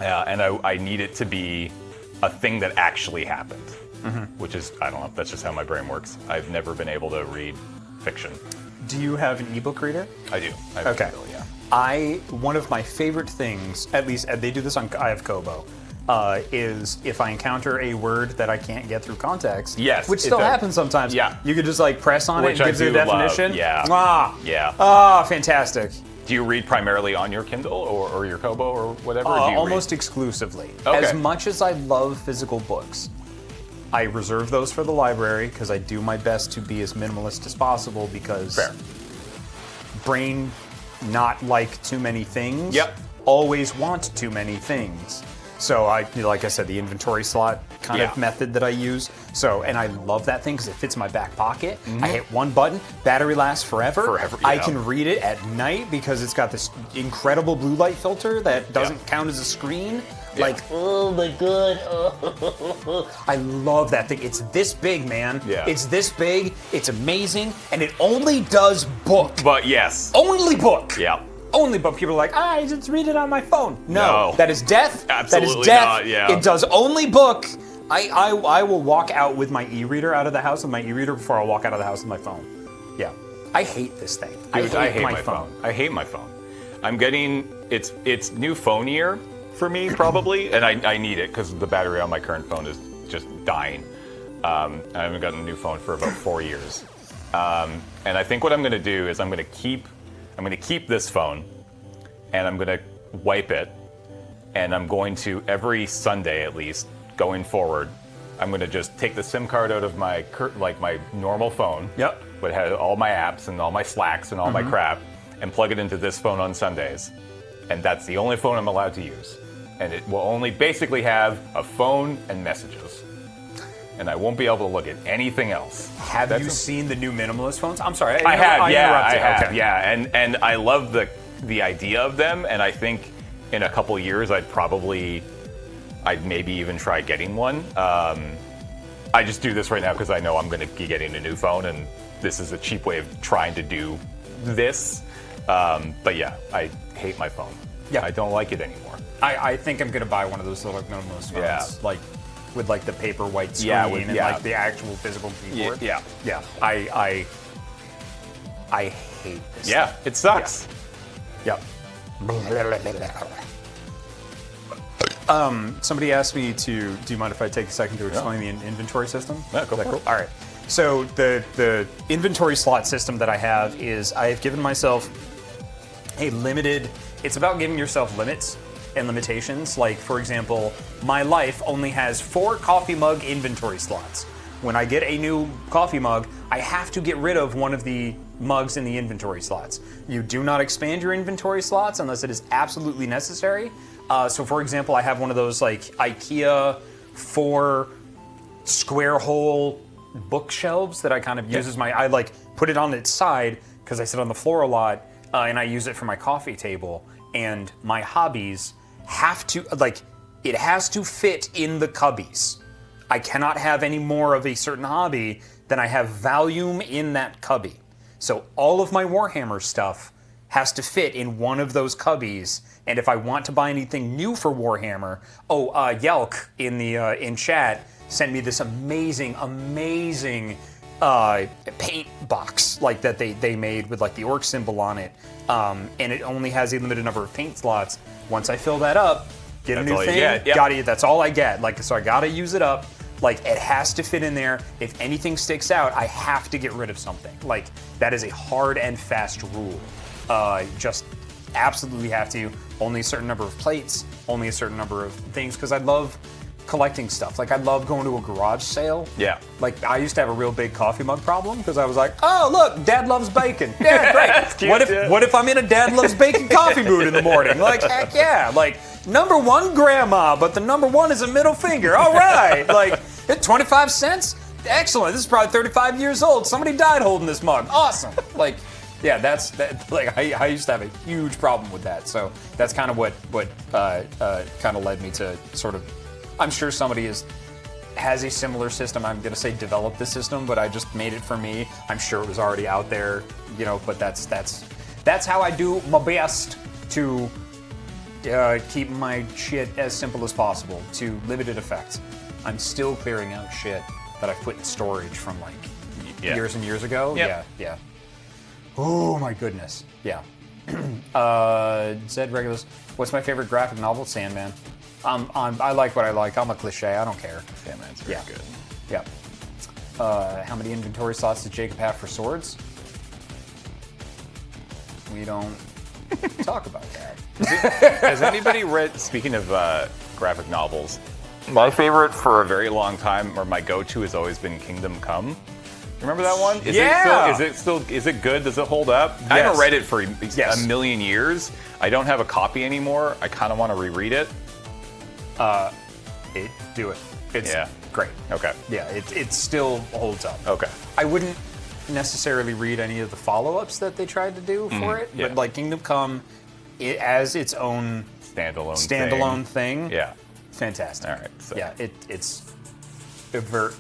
And I need it to be a thing that actually happened, which is, I don't know, that's just how my brain works. I've never been able to read fiction. Do you have an ebook reader? I do. I have Kindle, yeah. One of my favorite things, at least they do this on, I have Kobo, is if I encounter a word that I can't get through context, which still happens sometimes, you could just like press on it and it gives you a definition. Yeah. Fantastic. Do you read primarily on your Kindle or your Kobo or whatever? Almost exclusively. Okay. As much as I love physical books, I reserve those for the library because I do my best to be as minimalist as possible because brain not like too many things. Always want too many things. So like I said, the inventory slot kind of method that I use. So, and I love that thing because it fits in my back pocket. I hit one button, battery lasts forever. I can read it at night because it's got this incredible blue light filter that doesn't count as a screen. Like, oh my God. I love that thing. It's this big, man. It's this big. It's amazing. And it only does book. But yes. Only book. Yeah. Only book. People are like, I just read it on my phone. No. That is death. Absolutely that is death. not, yeah. It does only book. I will walk out with my e-reader out of the house with my e-reader before I walk out of the house with my phone. Yeah. I hate this thing. Dude, I hate my phone. I hate my phone. I'm getting, it's new phone year for me probably, and I need it because the battery on my current phone is just dying. I haven't gotten a new phone for about 4 years. And I think what I'm going to do is I'm going to keep this phone, and I'm going to wipe it, and I'm going to, every Sunday at least, going forward, I'm going to just take the SIM card out of my normal phone. Yep. But it has all my apps and all my Slacks and all my crap, and plug it into this phone on Sundays. And that's the only phone I'm allowed to use. And it will only basically have a phone and messages. And I won't be able to look at anything else. Have you seen the new minimalist phones? I'm sorry. I have. I have. Okay. Yeah. And I love the idea of them. And I think in a couple years, I'd maybe even try getting one. I just do this right now because I know I'm going to be getting a new phone, and this is a cheap way of trying to do this. But yeah, I hate my phone. Yeah. I don't like it anymore. I think I'm going to buy one of those little minimalist phones. Yeah. Like, with like the paper white screen and like the actual physical keyboard. Yeah. Yeah. I hate this. Yeah, stuff. it sucks. Yep. Somebody asked me do you mind if I take a second to explain the inventory system? Yeah, go Is that for cool? it. All right. So the inventory slot system that I have is I have given myself a limited, it's about giving yourself limits and limitations. Like, for example, my life only has 4 coffee mug inventory slots. When I get a new coffee mug, I have to get rid of one of the mugs in the inventory slots. You do not expand your inventory slots unless it is absolutely necessary. So for example, I have one of those like IKEA 4 square hole bookshelves that I kind of use as I like put it on its side because I sit on the floor a lot and I use it for my coffee table, and my hobbies have to, like, it has to fit in the cubbies. I cannot have any more of a certain hobby than I have volume in that cubby. So all of my Warhammer stuff has to fit in one of those cubbies. And if I want to buy anything new for Warhammer, Yelk in chat sent me this amazing paint box like that they made with like the orc symbol on it, and it only has a limited number of paint slots. Once I fill that up, get a new thing. Yep. That's all I get. Like, so I gotta use it up. Like, it has to fit in there. If anything sticks out, I have to get rid of something. Like, that is a hard and fast rule. Just absolutely have to. Only a certain number of plates, only a certain number of things, because I love collecting stuff. Like, I love going to a garage sale. Yeah. Like, I used to have a real big coffee mug problem because I was like, oh, look, Dad loves bacon. Yeah, great. Cute, what if I'm in a Dad loves bacon coffee mood in the morning? Like, heck yeah. Like, number 1, grandma, but the number 1 is a middle finger. All right. Like, 25 cents? Excellent. This is probably 35 years old. Somebody died holding this mug. Awesome. Like, yeah, like I used to have a huge problem with that. So that's kind of what kind of led me to sort of, I'm sure somebody has a similar system. I'm going to say develop the system, but I just made it for me. I'm sure it was already out there, but that's how I do my best to keep my shit as simple as possible to limited effects. I'm still clearing out shit that I've put in storage from like years and years ago. Yep. Yeah. Oh my goodness. Yeah. Zed Regulus, what's my favorite graphic novel? Sandman. I like what I like. I'm a cliche. I don't care. Sandman's very good. Yeah. How many inventory slots does Jacob have for swords? We don't talk about that. Has anybody read, speaking of graphic novels, my favorite for a very long time, or my go-to, has always been Kingdom Come. Remember that one? Is it good? Does it hold up? Yes. I haven't read it for a million years. I don't have a copy anymore. I kind of want to reread it. Do it. It's great. Okay. Yeah, it still holds up. Okay. I wouldn't necessarily read any of the follow-ups that they tried to do for it, but like Kingdom Come, as its own standalone thing. Yeah. Fantastic. All right. So. Yeah, it's very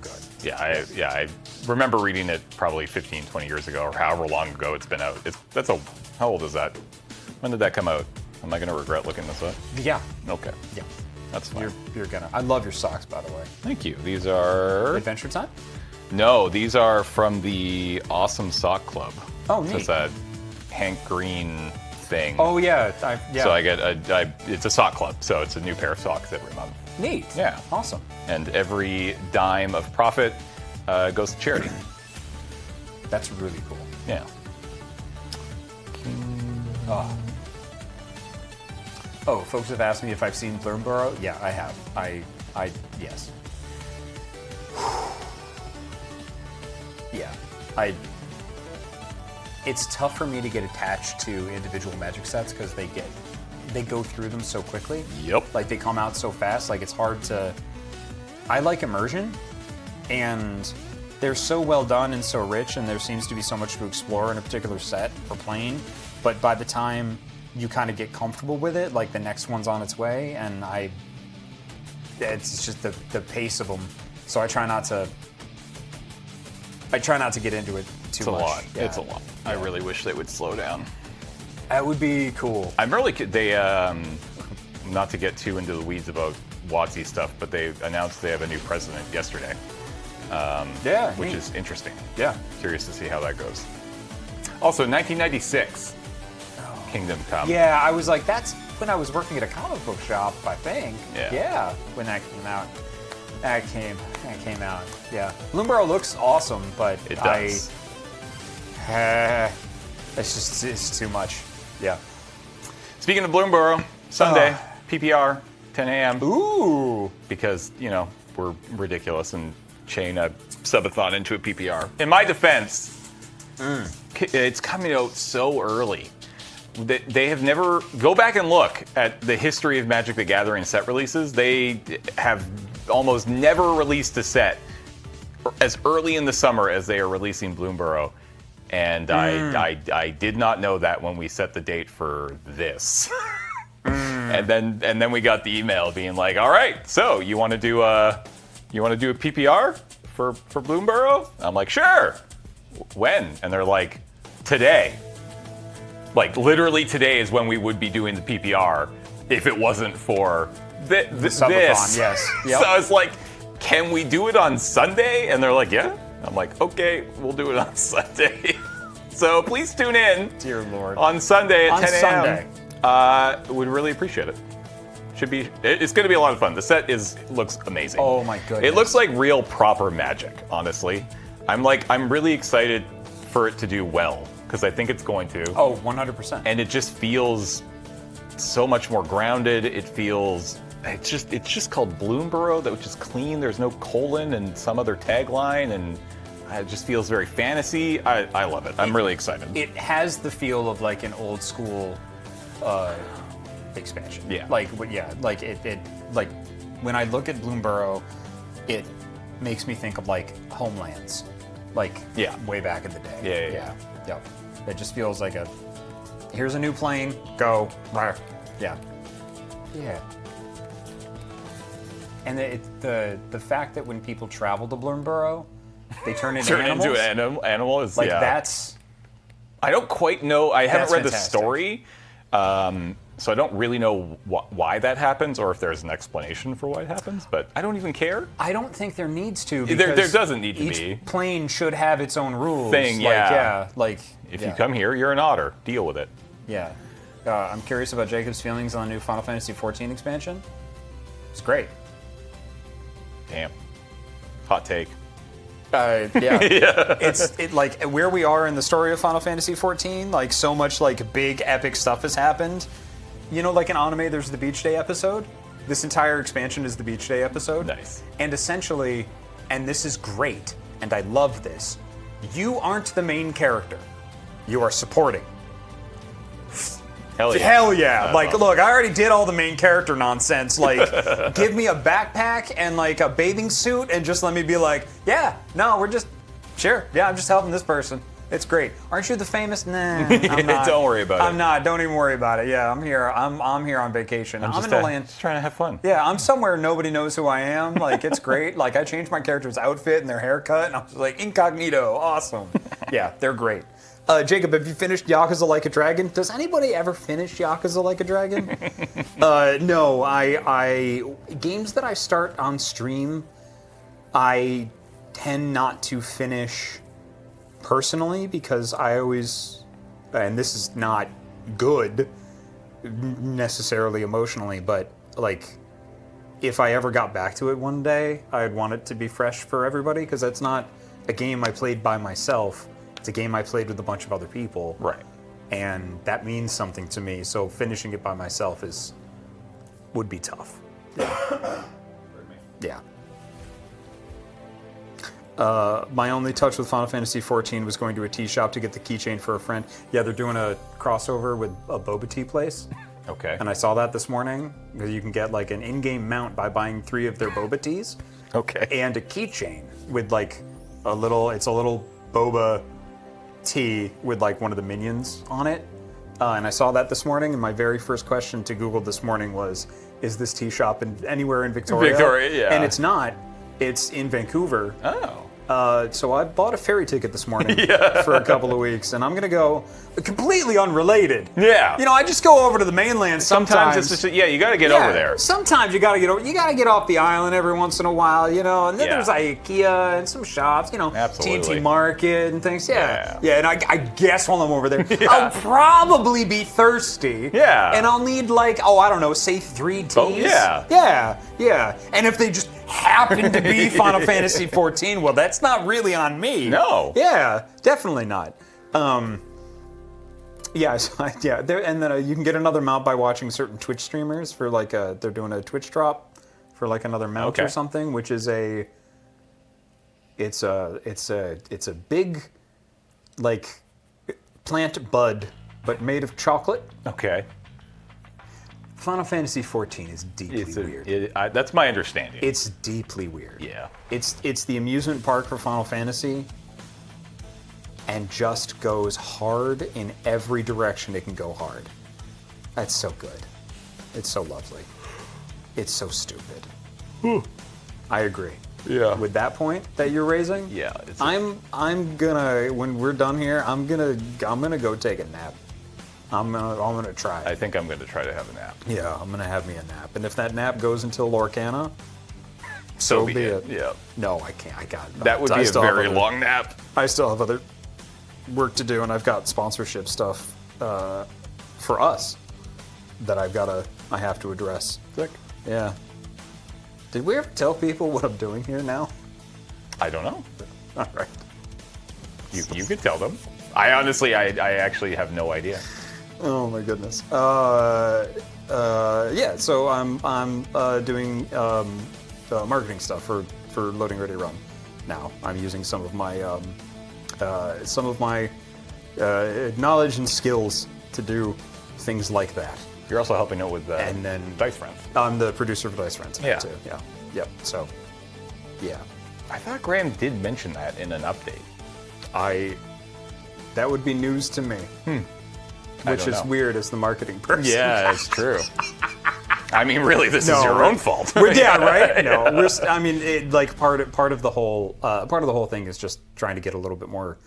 good. Yeah, I remember reading it probably 15, 20 years ago, or however long ago it's been out. How old is that? When did that come out? Am I going to regret looking this up? Yeah. Okay. Yeah. That's fine. You're gonna. I love your socks, by the way. Thank you. These are Adventure Time? No, these are from the Awesome Sock Club. Oh, neat. It's a Hank Green thing. Oh yeah, yeah. So I get it's a sock club, so it's a new pair of socks every month. Neat. Yeah. Awesome. And every dime of profit goes to charity. That's really cool. Yeah. Oh, folks have asked me if I've seen Bloomborough. Yeah, I have. Yes. Yeah, It's tough for me to get attached to individual Magic sets because they go through them so quickly. Yep. Like they come out so fast. Like it's hard to. I like immersion, and they're so well done and so rich, and there seems to be so much to explore in a particular set or plane. But by the time you kind of get comfortable with it, like the next one's on its way, and it's just the pace of them. So I try not to get into it too much. It's a lot. Yeah. It's a lot. I really wish they would slow down. That would be cool. I'm really they not to get too into the weeds about WotC stuff, but they announced they have a new president yesterday. Yeah, which neat. is interesting. Yeah. Curious to see how that goes. Also, 1996, Kingdom Come. Yeah, I was like, that's when I was working at a comic book shop, I think. Yeah. When that came out. That came out. Yeah. Bloomborough looks awesome, but It does. it's too much. Yeah. Speaking of Bloomborough, Sunday, PPR, 10 a.m. Ooh. Because, we're ridiculous and chain a Sub-A-Thon into a PPR. In my defense, it's coming out so early. They have never... Go back and look at the history of Magic the Gathering set releases. They have almost never released a set as early in the summer as they are releasing Bloomborough. And I did not know that when we set the date for this. And then we got the email being like, all right, so you want to do a PPR for Bloomborough? I'm like, sure. When? And they're like, today. Like literally today is when we would be doing the PPR if it wasn't for this. Sub-A-Thon, yes. Yep. So I was like, can we do it on Sunday? And they're like, yeah. I'm like, okay, we'll do it on Sunday. So please tune in. Dear Lord. On Sunday at 10 a.m. Sunday. Would really appreciate it. It's going to be a lot of fun. The set looks amazing. Oh my goodness. It looks like real proper Magic, honestly. I'm really excited for it to do well because I think it's going to. Oh, 100%. And it just feels so much more grounded. It's just called Bloomborough, which is clean. There's no colon and some other tagline, and it just feels very fantasy. I love it. I'm really excited. It has the feel of like an old school expansion. Yeah. Like when I look at Bloomborough, it makes me think of like Homelands, like way back in the day. Yeah. Yep. It just feels like here's a new plane, go. Yeah. Yeah. And the fact that when people travel to Bloomborough, they turn into animals. Into an animal is like that's. I don't quite know. I haven't read fantastic. the story, so I don't really know why that happens or if there's an explanation for why it happens. But I don't even care. I don't think there needs to. There doesn't need to each be. Plane should have its own rules. If you come here, you're an otter. Deal with it. Yeah. I'm curious about Jacob's feelings on the new Final Fantasy XIV expansion. It's great. Damn. Hot take. Yeah. It's like where we are in the story of Final Fantasy XIV. Like so much like big epic stuff has happened. Like in anime, there's the Beach Day episode. This entire expansion is the Beach Day episode. Nice. And essentially, and this is great, and I love this. You aren't the main character. You are supporting. Hell yeah. Hell yeah. Look, I already did all the main character nonsense. Like, give me a backpack and like a bathing suit and just let me be like, yeah, no, I'm just helping this person. It's great. Aren't you the famous? Nah, I'm not. Don't worry about it. I'm not. Don't even worry about it. Yeah, I'm here. I'm here on vacation. I'm in the land. Just trying to have fun. Yeah, I'm somewhere nobody knows who I am. Like, it's great. Like, I changed my character's outfit and their haircut, and I was like, incognito, awesome. Yeah, they're great. Jacob, have you finished Yakuza Like a Dragon? Does anybody ever finish Yakuza Like a Dragon? No, I games that I start on stream, I tend not to finish personally because I always, and this is not good necessarily emotionally, but like if I ever got back to it one day, I'd want it to be fresh for everybody because that's not a game I played by myself. It's a game I played with a bunch of other people. Right. And that means something to me. So finishing it by myself would be tough. Yeah. Yeah. My only touch with Final Fantasy XIV was going to a tea shop to get the keychain for a friend. Yeah, they're doing a crossover with a boba tea place. Okay. And I saw that this morning. You can get like an in-game mount by buying 3 of their boba teas. Okay. And a keychain with like it's a little boba tea with like one of the minions on it. And I saw that this morning, and my very first question to Google this morning was, is this tea shop anywhere in Victoria? Victoria, yeah. And it's not. It's in Vancouver. Oh. So I bought a ferry ticket this morning for a couple of weeks, and I'm going to go completely unrelated. Yeah. You know, I just go over to the mainland sometimes. It's just, you got to get over there. Sometimes you got to get over. You got to get off the island every once in a while, you know. And then there's IKEA and some shops, you know, Absolutely. TNT Market and things. Yeah. And I guess while I'm over there, I'll probably be thirsty. Yeah. And I'll need like, I don't know, say 3 teas. Oh, yeah. Yeah. And if they just happen to be Final Fantasy XIV, well, that's not really on me. No. Yeah, definitely not. And then you can get another mount by watching certain Twitch streamers for like they're doing a Twitch drop for like another mount or something, which is it's a big like plant bud but made of chocolate. Okay. Final Fantasy XIV is deeply weird. That's my understanding. It's deeply weird. Yeah. It's the amusement park for Final Fantasy, and just goes hard in every direction it can go hard. That's so good. It's so lovely. It's so stupid. I agree. Yeah. With that point that you're raising, Yeah. I'm gonna, when we're done here, I'm gonna go take a nap. I'm gonna try. I think I'm going to try to have a nap. Yeah, I'm gonna have me a nap, and if that nap goes until Lorcana, So be it. Yeah. No, I can't. I got That would be a very long nap. I still have other work to do, and I've got sponsorship stuff for us that I have to address. Sick. Yeah. Did we ever tell people what I'm doing here now? I don't know. All right. You could tell them. I honestly, I actually have no idea. Oh my goodness. So I'm doing marketing stuff for Loading Ready Run. Now I'm using some of my knowledge and skills to do things like that. You're also helping out with And then Dice Friends. I'm the producer for Dice Friends. Yeah. Too. Yeah. Yep. So, yeah. I thought Graham did mention that in an update. That would be news to me. Which is weird as the marketing person. Yeah, it's true. I mean, really, this is your own fault. Yeah, right. No, part of the whole thing is just trying to get a little bit more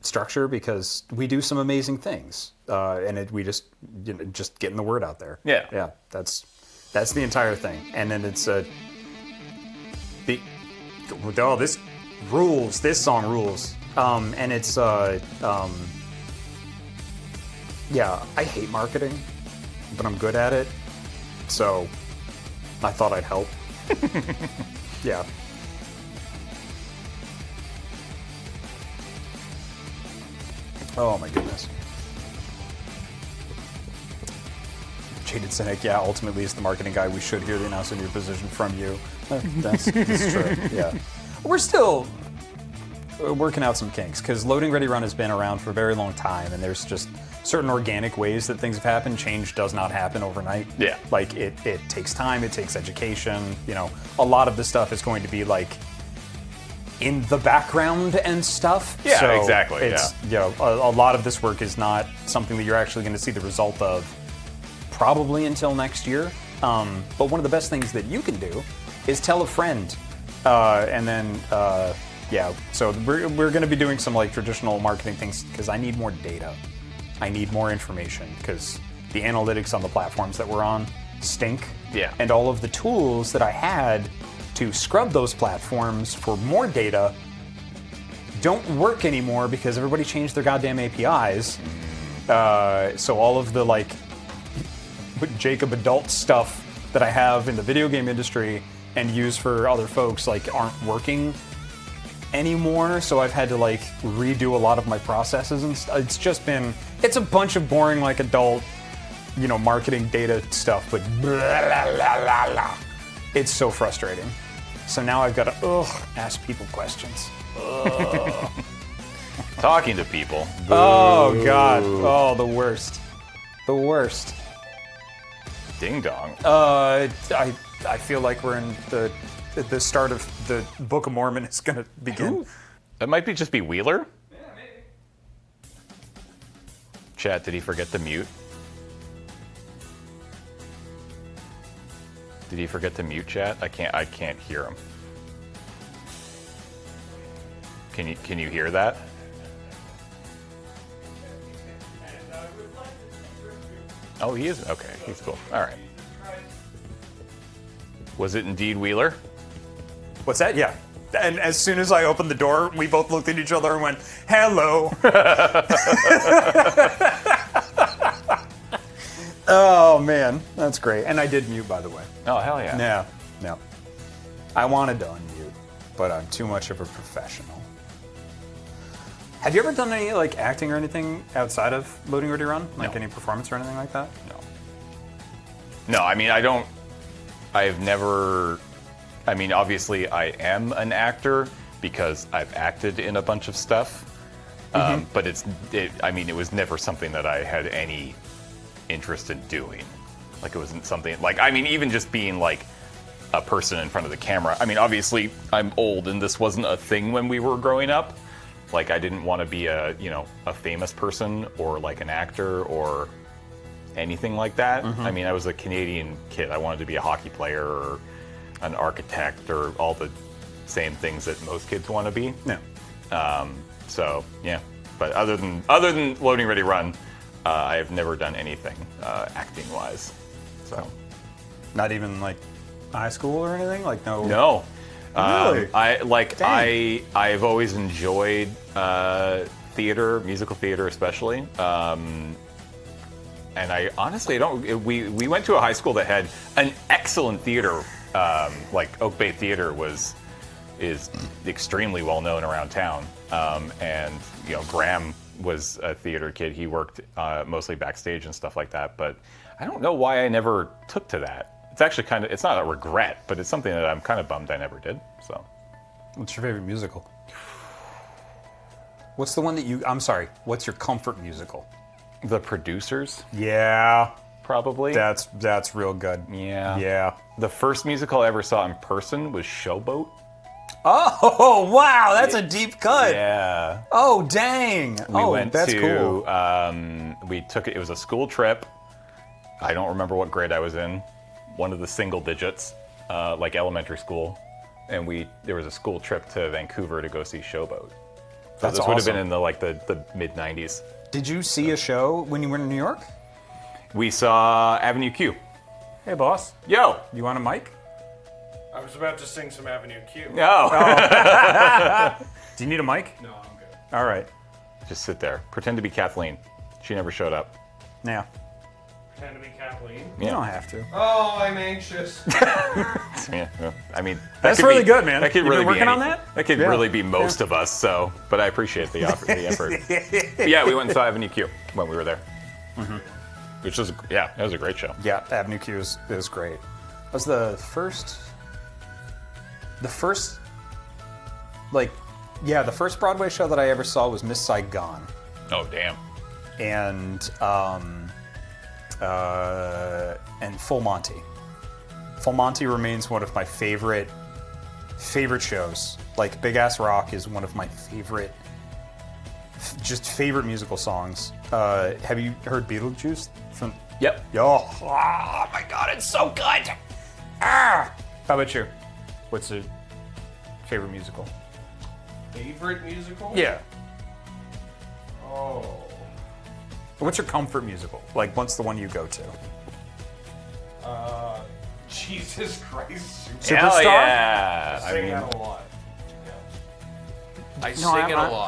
structure because we do some amazing things, and we just getting the word out there. Yeah, yeah. That's the entire thing, and then it's this rules. This song rules, and it's yeah, I hate marketing, but I'm good at it. So I thought I'd help. Yeah. Oh my goodness. Jaded Cynic, yeah, ultimately as the marketing guy, we should hear the announcement of your position from you. That's true, yeah. We're still working out some kinks, because Loading Ready Run has been around for a very long time, and there's just certain organic ways that things have happened. Change does not happen overnight. Yeah. Like, it takes time, it takes education, you know. A lot of the stuff is going to be, like, in the background and stuff. Yeah, so exactly, it's, you know, a lot of this work is not something that you're actually going to see the result of probably until next year. But one of the best things that you can do is tell a friend. And then, yeah, so we're going to be doing some like traditional marketing things because I need more data. I need more information because the analytics on the platforms that we're on stink. Yeah. And all of the tools that I had to scrub those platforms for more data don't work anymore because everybody changed their goddamn APIs. So all of the like Jacob adult stuff that I have in the video game industry and use for other folks like aren't working anymore. So I've had to like redo a lot of my processes and it's just been, it's a bunch of boring like adult, you know, marketing data stuff, but blah, blah, blah, blah, blah. It's so frustrating. So now I've got to ask people questions. Talking to people. Oh God! Oh, the worst. The worst. Ding dong. I feel like we're in the start of the Book of Mormon is going to begin. Ooh. That might be just be Wheeler. Yeah, maybe. Chat, did he forget to mute? Did he forget to mute chat? I can't hear him. Can you hear that? Oh, he is? Okay, he's cool. All right. Was it indeed Wheeler? What's that? Yeah. And as soon as I opened the door, we both looked at each other and went, "Hello." Oh man, that's great. And I did mute, by the way. Oh, hell yeah. No. I wanted to unmute, but I'm too much of a professional. Have you ever done any like acting or anything outside of Loading Ready Run? Like any performance or anything like that? No, I mean, obviously I am an actor because I've acted in a bunch of stuff. But it was never something that I had any interest in doing. Like it wasn't something, like, I mean, even just being like a person in front of the camera. I mean, obviously I'm old and this wasn't a thing when we were growing up. Like I didn't want to be a famous person or like an actor or anything like that. I mean, I was a Canadian kid. I wanted to be a hockey player or an architect or all the same things that most kids want to be. Yeah. So yeah, but other than Loading Ready Run, I have never done anything acting wise. So Not even like high school or anything? Like no. no. Really? I've always enjoyed theater, musical theater especially. And I honestly don't. We went to a high school that had an excellent theater. Like Oak Bay Theater is extremely well known around town. And Graham was a theater kid. He worked mostly backstage and stuff like that. But I don't know why I never took to that. It's actually it's not a regret, but it's something that I'm kind of bummed I never did. So, What's your favorite musical? What's the one that I'm sorry, what's your comfort musical? The Producers, Yeah. probably. That's real good. Yeah. Yeah. The first musical I ever saw in person was Showboat. Oh, wow, that's a deep cut. Yeah. Oh, dang. We went that's to, cool. we took it was a school trip. I don't remember what grade I was in. One of the single digits, like elementary school. And there was a school trip to Vancouver to go see Showboat. So That's this would have awesome. been in the mid 90s. Did you see a show when you were in New York? We saw Avenue Q. Hey, boss. Yo. You want a mic? I was about to sing some Avenue Q. Oh. Do you need a mic? No, I'm good. All right. Just sit there. Pretend to be Kathleen. She never showed up. Now. Pretend to be Kathleen. You don't have to. Oh, I'm anxious. Yeah, well, I mean, That's could really be- good, man. That could You've really been working be on any- that? That could Yeah. really be most of us. So, but I appreciate the effort. But yeah, we went and saw Avenue Q when we were there, which was that was a great show. Yeah, Avenue Q is great. That was the first Broadway show that I ever saw was Miss Saigon. Oh damn. And Full Monty. Full Monty remains one of my favorite shows. Like Big Ass Rock is one of my favorite musical songs. Have you heard Beetlejuice? Yep. Oh my God, it's so good! Ah! How about you? What's your favorite musical? Favorite musical? Yeah. Oh. What's your comfort musical? Like, what's the one you go to? Jesus Christ. Superstar? Hell yeah. I sing that a lot. Yeah. I sing it a lot.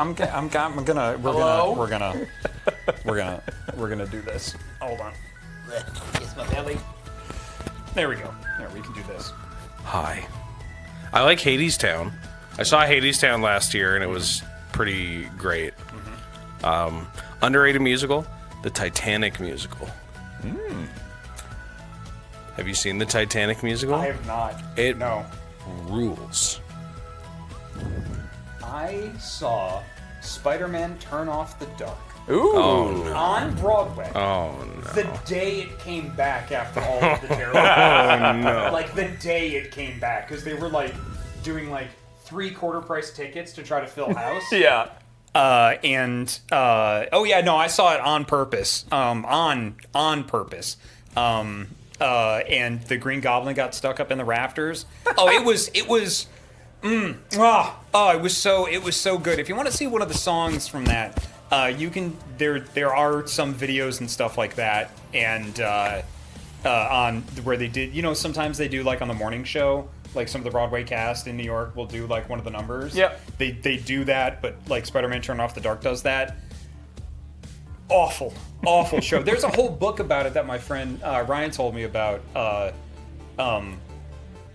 We're gonna do this. Hold on. Kiss my belly. There we go. There, we can do this. Hi. I like Hadestown. I saw Hadestown last year, and it was pretty great. Underrated musical, the Titanic musical. Have you seen the Titanic musical? I have not. It No. rules. I saw Spider-Man Turn Off the Dark Ooh. Oh, no. on Broadway. Oh, The no. day it came back after all of the terrible. No. Like the day it came back, because they were like doing like 3/4 price tickets to try to fill house. Yeah. Oh yeah, no, I saw it on purpose. On purpose. And the Green Goblin got stuck up in the rafters. Oh, it was it was so good. If you want to see one of the songs from that, you can there are some videos and stuff like that, and on where they did, sometimes they do like on the morning show, like some of the Broadway cast in New York will do like one of the numbers. Yep. They do that, but like Spider-Man Turn Off the Dark does that. Awful show. There's a whole book about it that my friend Ryan told me about.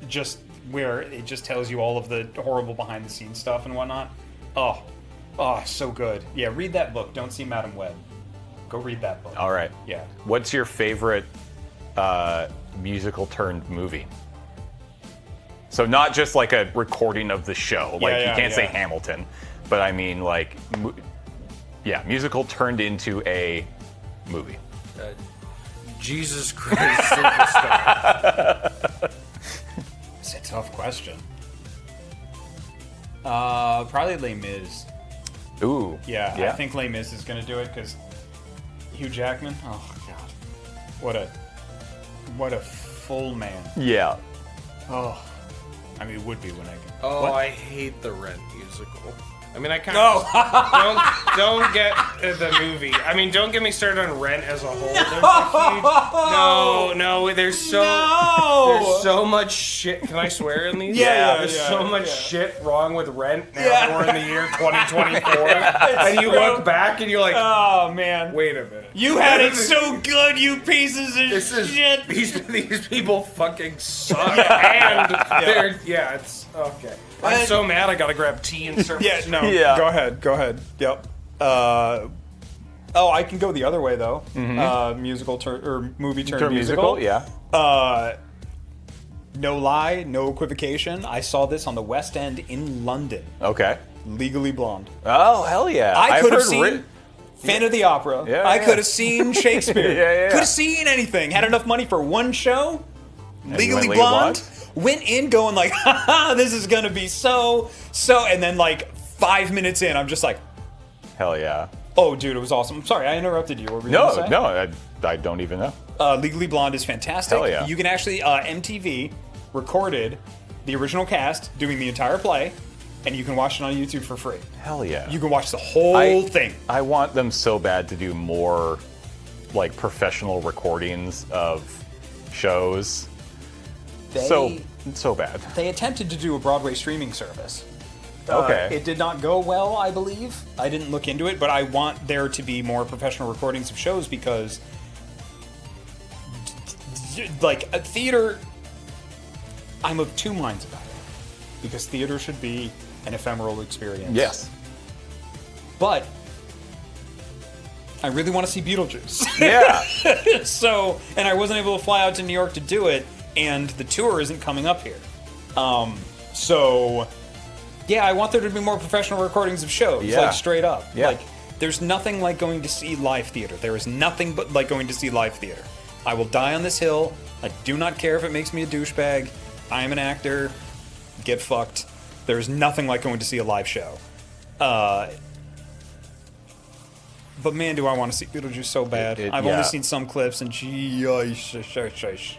Just where it just tells you all of the horrible behind the scenes stuff and whatnot. Oh, so good. Yeah, read that book. Don't see Madam Web. Go read that book. All right. Yeah. What's your favorite musical turned movie? So not just like a recording of the show. Like Yeah, you can't say yeah. Hamilton, but I mean like, musical turned into a movie. Jesus Christ Superstar. It's a tough question. Probably Les Mis. Ooh. Yeah, I think Les Mis is gonna do it because Hugh Jackman. Oh God, what a full man. Yeah. Oh, I mean, it would be when I can. Oh, What? I hate the Rent musical. I mean, I kind No. of don't get the movie. I mean, don't get me started on Rent as a whole. There's there's so much shit. Can I swear in these? There's so much shit wrong with Rent now that we're in the year 2024, and you look back and you're like, Oh man, wait a minute. you had it so good, you pieces of This is shit. these people fucking suck, and they're it's okay. I'm so mad. I gotta grab tea and serve. Yeah, no. Yeah. Go ahead. Yep. I can go the other way though. Musical or movie turn musical. Yeah. No lie, no equivocation. I saw this on the West End in London. Okay. Legally Blonde. Oh hell yeah! I I've could have heard seen Phantom of the Opera. Yeah, I yeah. could have seen Shakespeare. Yeah. Could have seen anything. Had enough money for one show. you Legally went Blonde. Went in going like, haha, this is gonna be so, and then like 5 minutes in, I'm just like, Hell yeah. oh dude, it was awesome. I'm sorry, I interrupted you. What were you gonna say? No, I don't even know. Legally Blonde is fantastic. Hell yeah. You can actually, MTV recorded the original cast doing the entire play, and you can watch it on YouTube for free. Hell yeah. You can watch the whole thing. I want them so bad to do more like professional recordings of shows. So bad. They attempted to do a Broadway streaming service. Okay. It did not go well, I believe. I didn't look into it, but I want there to be more professional recordings of shows because, like, a theater, I'm of two minds about it. Because theater should be an ephemeral experience. Yes. But I really want to see Beetlejuice. Yeah. And I wasn't able to fly out to New York to do it, and the tour isn't coming up here. Yeah, I want there to be more professional recordings of shows, Yeah. like straight up. Yeah. Like, there's nothing like going to see live theater. There is nothing but like going to see live theater. I will die on this hill. I do not care if it makes me a douchebag. I am an actor. Get fucked. There's nothing like going to see a live show. But man, do I want to see Beetlejuice so bad. I've only seen some clips, and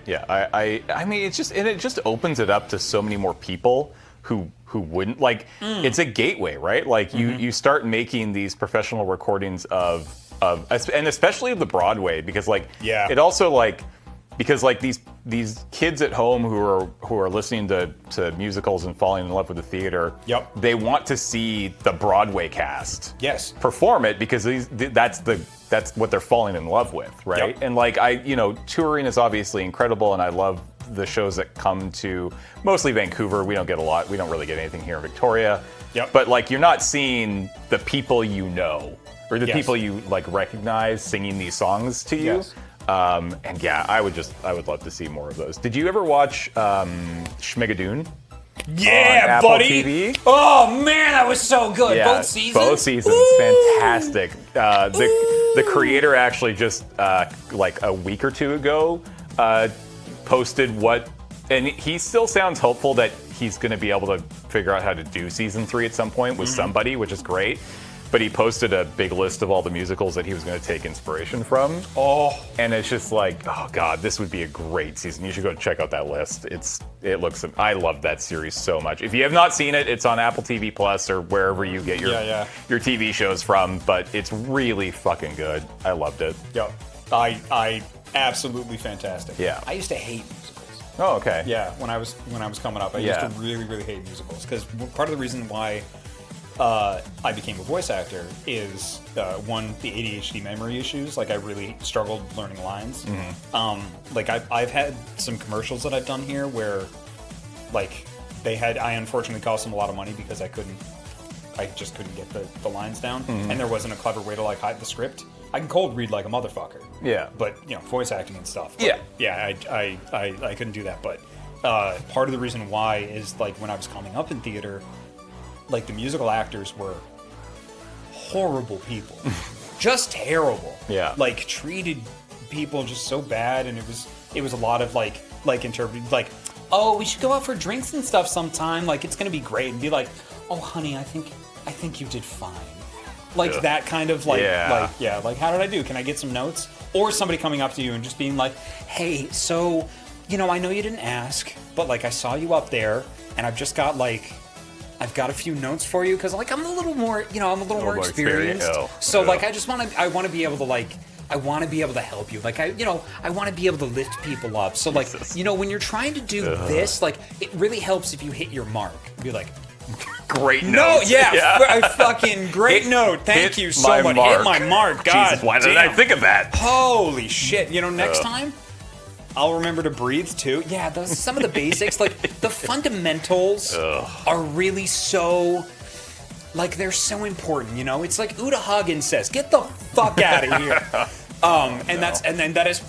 Yeah, I mean, it just opens it up to so many more people who wouldn't like. It's a gateway, right? Like you start making these professional recordings of and especially of the Broadway, because like Yeah. it also like because like these kids at home who are listening to musicals and falling in love with the theater, Yep. they want to see the Broadway cast Yes. perform it because that's what they're falling in love with, right? Yep. And like touring is obviously incredible, and I love the shows that come to mostly Vancouver. We don't really get anything here in Victoria. Yep. But like you're not seeing the people you know or the Yes. people you like recognize singing these songs to you. Yes. And yeah, I would love to see more of those. Did you ever watch Schmigadoon? Yeah, on Apple buddy. TV? Oh man, that was so good. Yeah, Both seasons. Both seasons, Ooh. fantastic. The creator actually just like a week or two ago posted and he still sounds hopeful that he's going to be able to figure out how to do season 3 at some point with somebody, which is great. But he posted a big list of all the musicals that he was going to take inspiration from. Oh. And it's just like, oh god, this would be a great season. You should go check out that list. I love that series so much. If you have not seen it, it's on Apple TV Plus or wherever you get your TV shows from. But it's really fucking good. I loved it. Yo, I absolutely fantastic. Yeah. I used to hate musicals. Oh, okay. Yeah, when I was coming up, I used to really, really hate musicals because part of the reason why I became a voice actor is one, the ADHD memory issues. Like I really struggled learning lines. Like I've had some commercials that I've done here where, like, I unfortunately cost them a lot of money because I just couldn't get the lines down, and there wasn't a clever way to like hide the script. I can cold read like a motherfucker. Yeah. But voice acting and stuff. But, Yeah. Yeah, I couldn't do that. But part of the reason why is like when I was coming up in theater, like the musical actors were horrible people, just terrible. Yeah. Like treated people just so bad, and it was a lot of like interpreted like, oh, we should go out for drinks and stuff sometime. Like it's gonna be great, and be like, oh, honey, I think you did fine. Like that kind of like like how did I do? Can I get some notes? Or somebody coming up to you and just being like, hey, so I know you didn't ask, but like I saw you up there, and I've got a few notes for you because like I'm a little more more experienced. So like I want to be able to I want to be able to help you. Like I want to be able to lift people up. So like when you're trying to do this, like it really helps if you hit your mark. Be like, great note. No, a fucking great note. Thank you so much. Hit my mark. God, Jesus, why didn't I think of that? Holy shit! Next time, I'll remember to breathe too. Yeah, some of the basics, like the fundamentals, are really so, like they're so important. It's like Uta Hagen says, "Get the fuck out of here." That is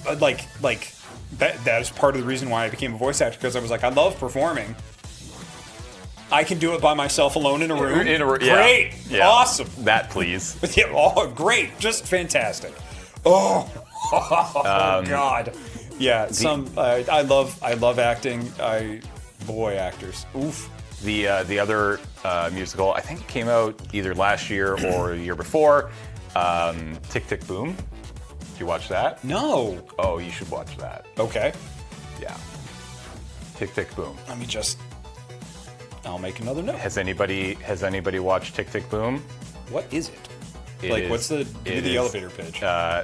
that is part of the reason why I became a voice actor, because I was like, I love performing. I can do it by myself alone in a room. Great. Yeah. Awesome. That, please. Yeah, great. Just fantastic. Oh, God. Yeah, I love acting. Boy, actors. Oof. The other musical, I think it came out either last year or the year before, Tick, Tick, Boom. Did you watch that? No. Oh, you should watch that. Okay. Yeah. Tick, Tick, Boom. I'll make another note. Has anybody watched Tick, Tick, Boom? What is it? What's the elevator pitch?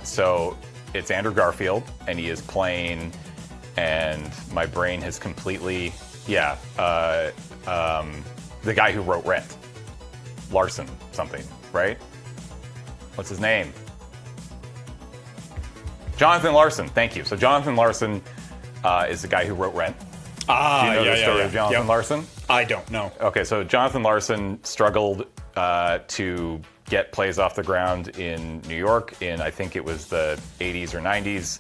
So it's Andrew Garfield, and he is playing, and my brain has completely, the guy who wrote Rent, Larson something, right? What's his name? Jonathan Larson. Thank you. So Jonathan Larson is the guy who wrote Rent. Do you know the story of Jonathan Larson? I don't know. Okay, so Jonathan Larson struggled to get plays off the ground in New York in, I think it was the 80s or 90s.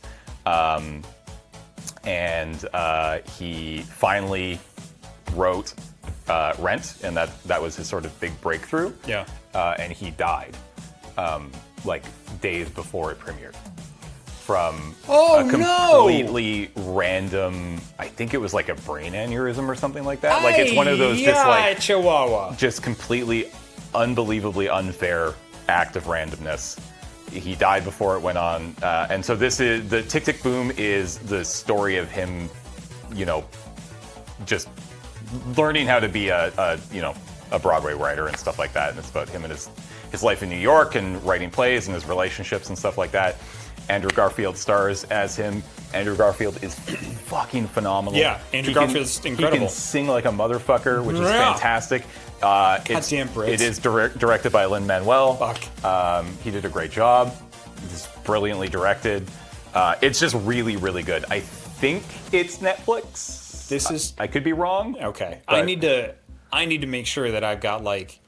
And he finally wrote Rent, and that was his sort of big breakthrough. Yeah. And he died like days before it premiered. From a completely random, I think it was like a brain aneurysm or something like that. Like it's one of those just completely unbelievably unfair act of randomness. He died before it went on. And so this is, the Tick, Tick, Boom is the story of him, just learning how to be a Broadway writer and stuff like that. And it's about him and his life in New York and writing plays and his relationships and stuff like that. Andrew Garfield stars as him. Andrew Garfield is fucking phenomenal. Yeah, Andrew Garfield's incredible. He can sing like a motherfucker, which is Yeah. fantastic. Goddamn Brits. It is directed by Lin-Manuel. Fuck. He did a great job. It's brilliantly directed. It's just really, really good. I think it's Netflix. This is I could be wrong. okay. but I need to make sure that I've got like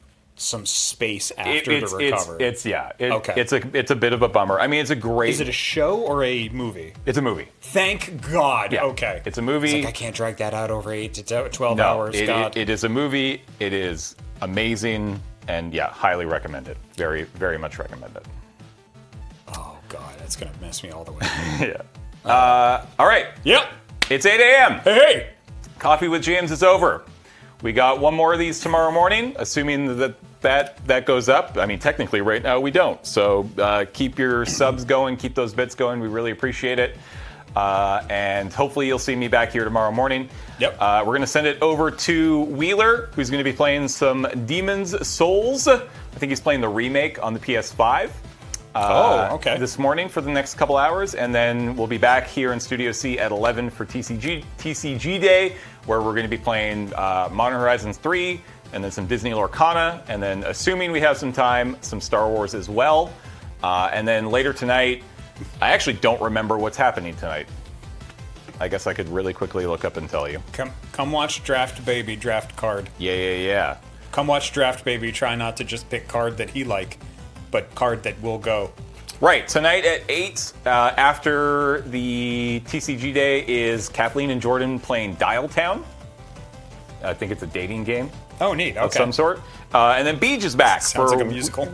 some space after it's, to recover. Okay. Okay. It's a bit of a bummer. I mean, it's a great. Is it a show or a movie? It's a movie. Thank God. Yeah. Okay. It's a movie. It's like I can't drag that out over 8 to 12 No, hours. God. it is a movie. It is amazing, and yeah, highly recommend it. Very, very much recommend it. Oh God, that's gonna mess me all the way. Yeah. All right. Yep. It's 8 a.m. Hey. Coffee with James is over. We got one more of these tomorrow morning, assuming that goes up. I mean, technically, right now we don't. So keep your subs going, keep those bits going. We really appreciate it. And hopefully you'll see me back here tomorrow morning. Yep. We're going to send it over to Wheeler, who's going to be playing some Demon's Souls. I think he's playing the remake on the PS5. Okay. This morning for the next couple hours, and then we'll be back here in Studio C at 11 for TCG Day, where we're going to be playing Modern Horizons 3, and then some Disney Lorcana, and then, assuming we have some time, some Star Wars as well. And then later tonight, I actually don't remember what's happening tonight. I guess I could really quickly look up and tell you. Come watch Draft Baby draft card. Yeah. Come watch Draft Baby try not to just pick card that he like, but card that will go. Right, tonight at 8, after the TCG Day, is Kathleen and Jordan playing Dial Town. I think it's a dating game Oh, neat. Okay. of some sort. And then Beej is back. Sounds like a musical.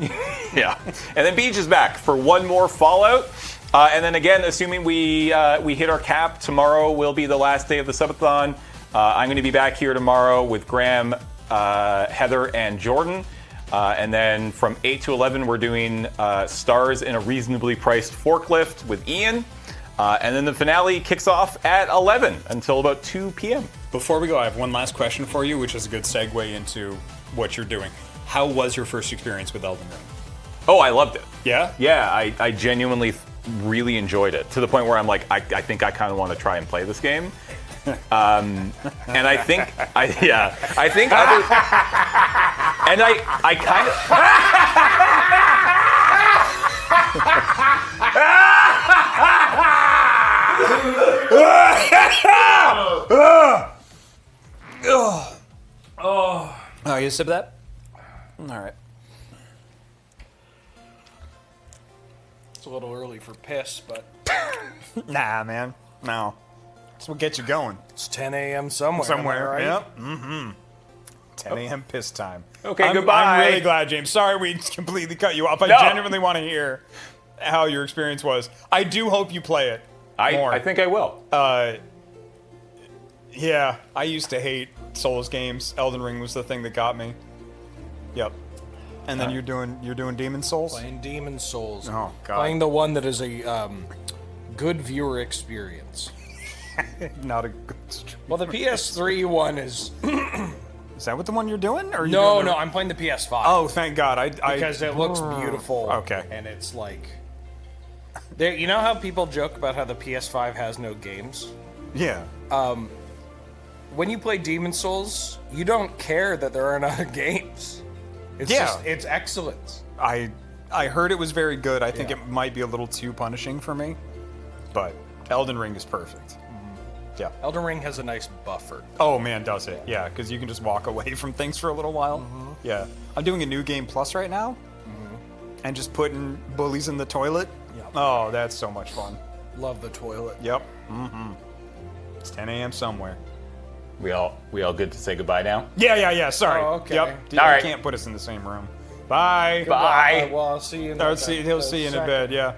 Yeah. And then Beej is back for one more Fallout. And then again, assuming we hit our cap, tomorrow will be the last day of the Sub-A-Thon. I'm going to be back here tomorrow with Graham, Heather, and Jordan. And then from 8 to 11, we're doing Stars in a Reasonably Priced Forklift with Ian. And then the finale kicks off at 11 until about 2 p.m. Before we go, I have one last question for you, which is a good segue into what you're doing. How was your first experience with Elden Ring? Oh, I loved it. Yeah? Yeah, I genuinely really enjoyed it, to the point where I'm like, I think I kind of want to try and play this game. And I think other, and I kind Oh, you sip that? All right. It's a little early for piss, but Nah, man. No. That's what gets you going. it's 10 a.m. somewhere. am I right? Yep. Mm-hmm. 10 a.m. piss time. Okay, I'm goodbye. I'm really glad, James. Sorry we completely cut you off. I No. genuinely want to hear how your experience was. I do hope you play it more. I think I will. Yeah, I used to hate Souls games. Elden Ring was the thing that got me. Yep. And then you're doing Demon's Souls? Playing Demon's Souls. Oh, God. Playing the one that is a good viewer experience. Not a good stream. Well, the PS3 one is... Is that what the one you're doing? Or are you No, doing no, the- I'm playing the PS5. Oh, thank God. I Because it looks beautiful. Okay. And it's like... There, you know how people joke about how the PS5 has no games? Yeah. When you play Demon's Souls, you don't care that there are no games. It's Yeah. just, it's excellence. I heard it was very good. I think Yeah. it might be a little too punishing for me. But Elden Ring is perfect. Yeah. Elden Ring has a nice buffer. Oh man, does it? Yeah, because you can just walk away from things for a little while. Yeah. I'm doing a new game plus right now, and just putting bullies in the toilet. Yep. Oh, that's so much fun. Love the toilet. Yep. It's 10 a.m. somewhere. We all good to say goodbye now? Yeah. Sorry. Oh, okay. Yep. All You right. can't put us in the same room. Bye. Bye. Well, I'll see you in He'll see you in a bed. Yeah.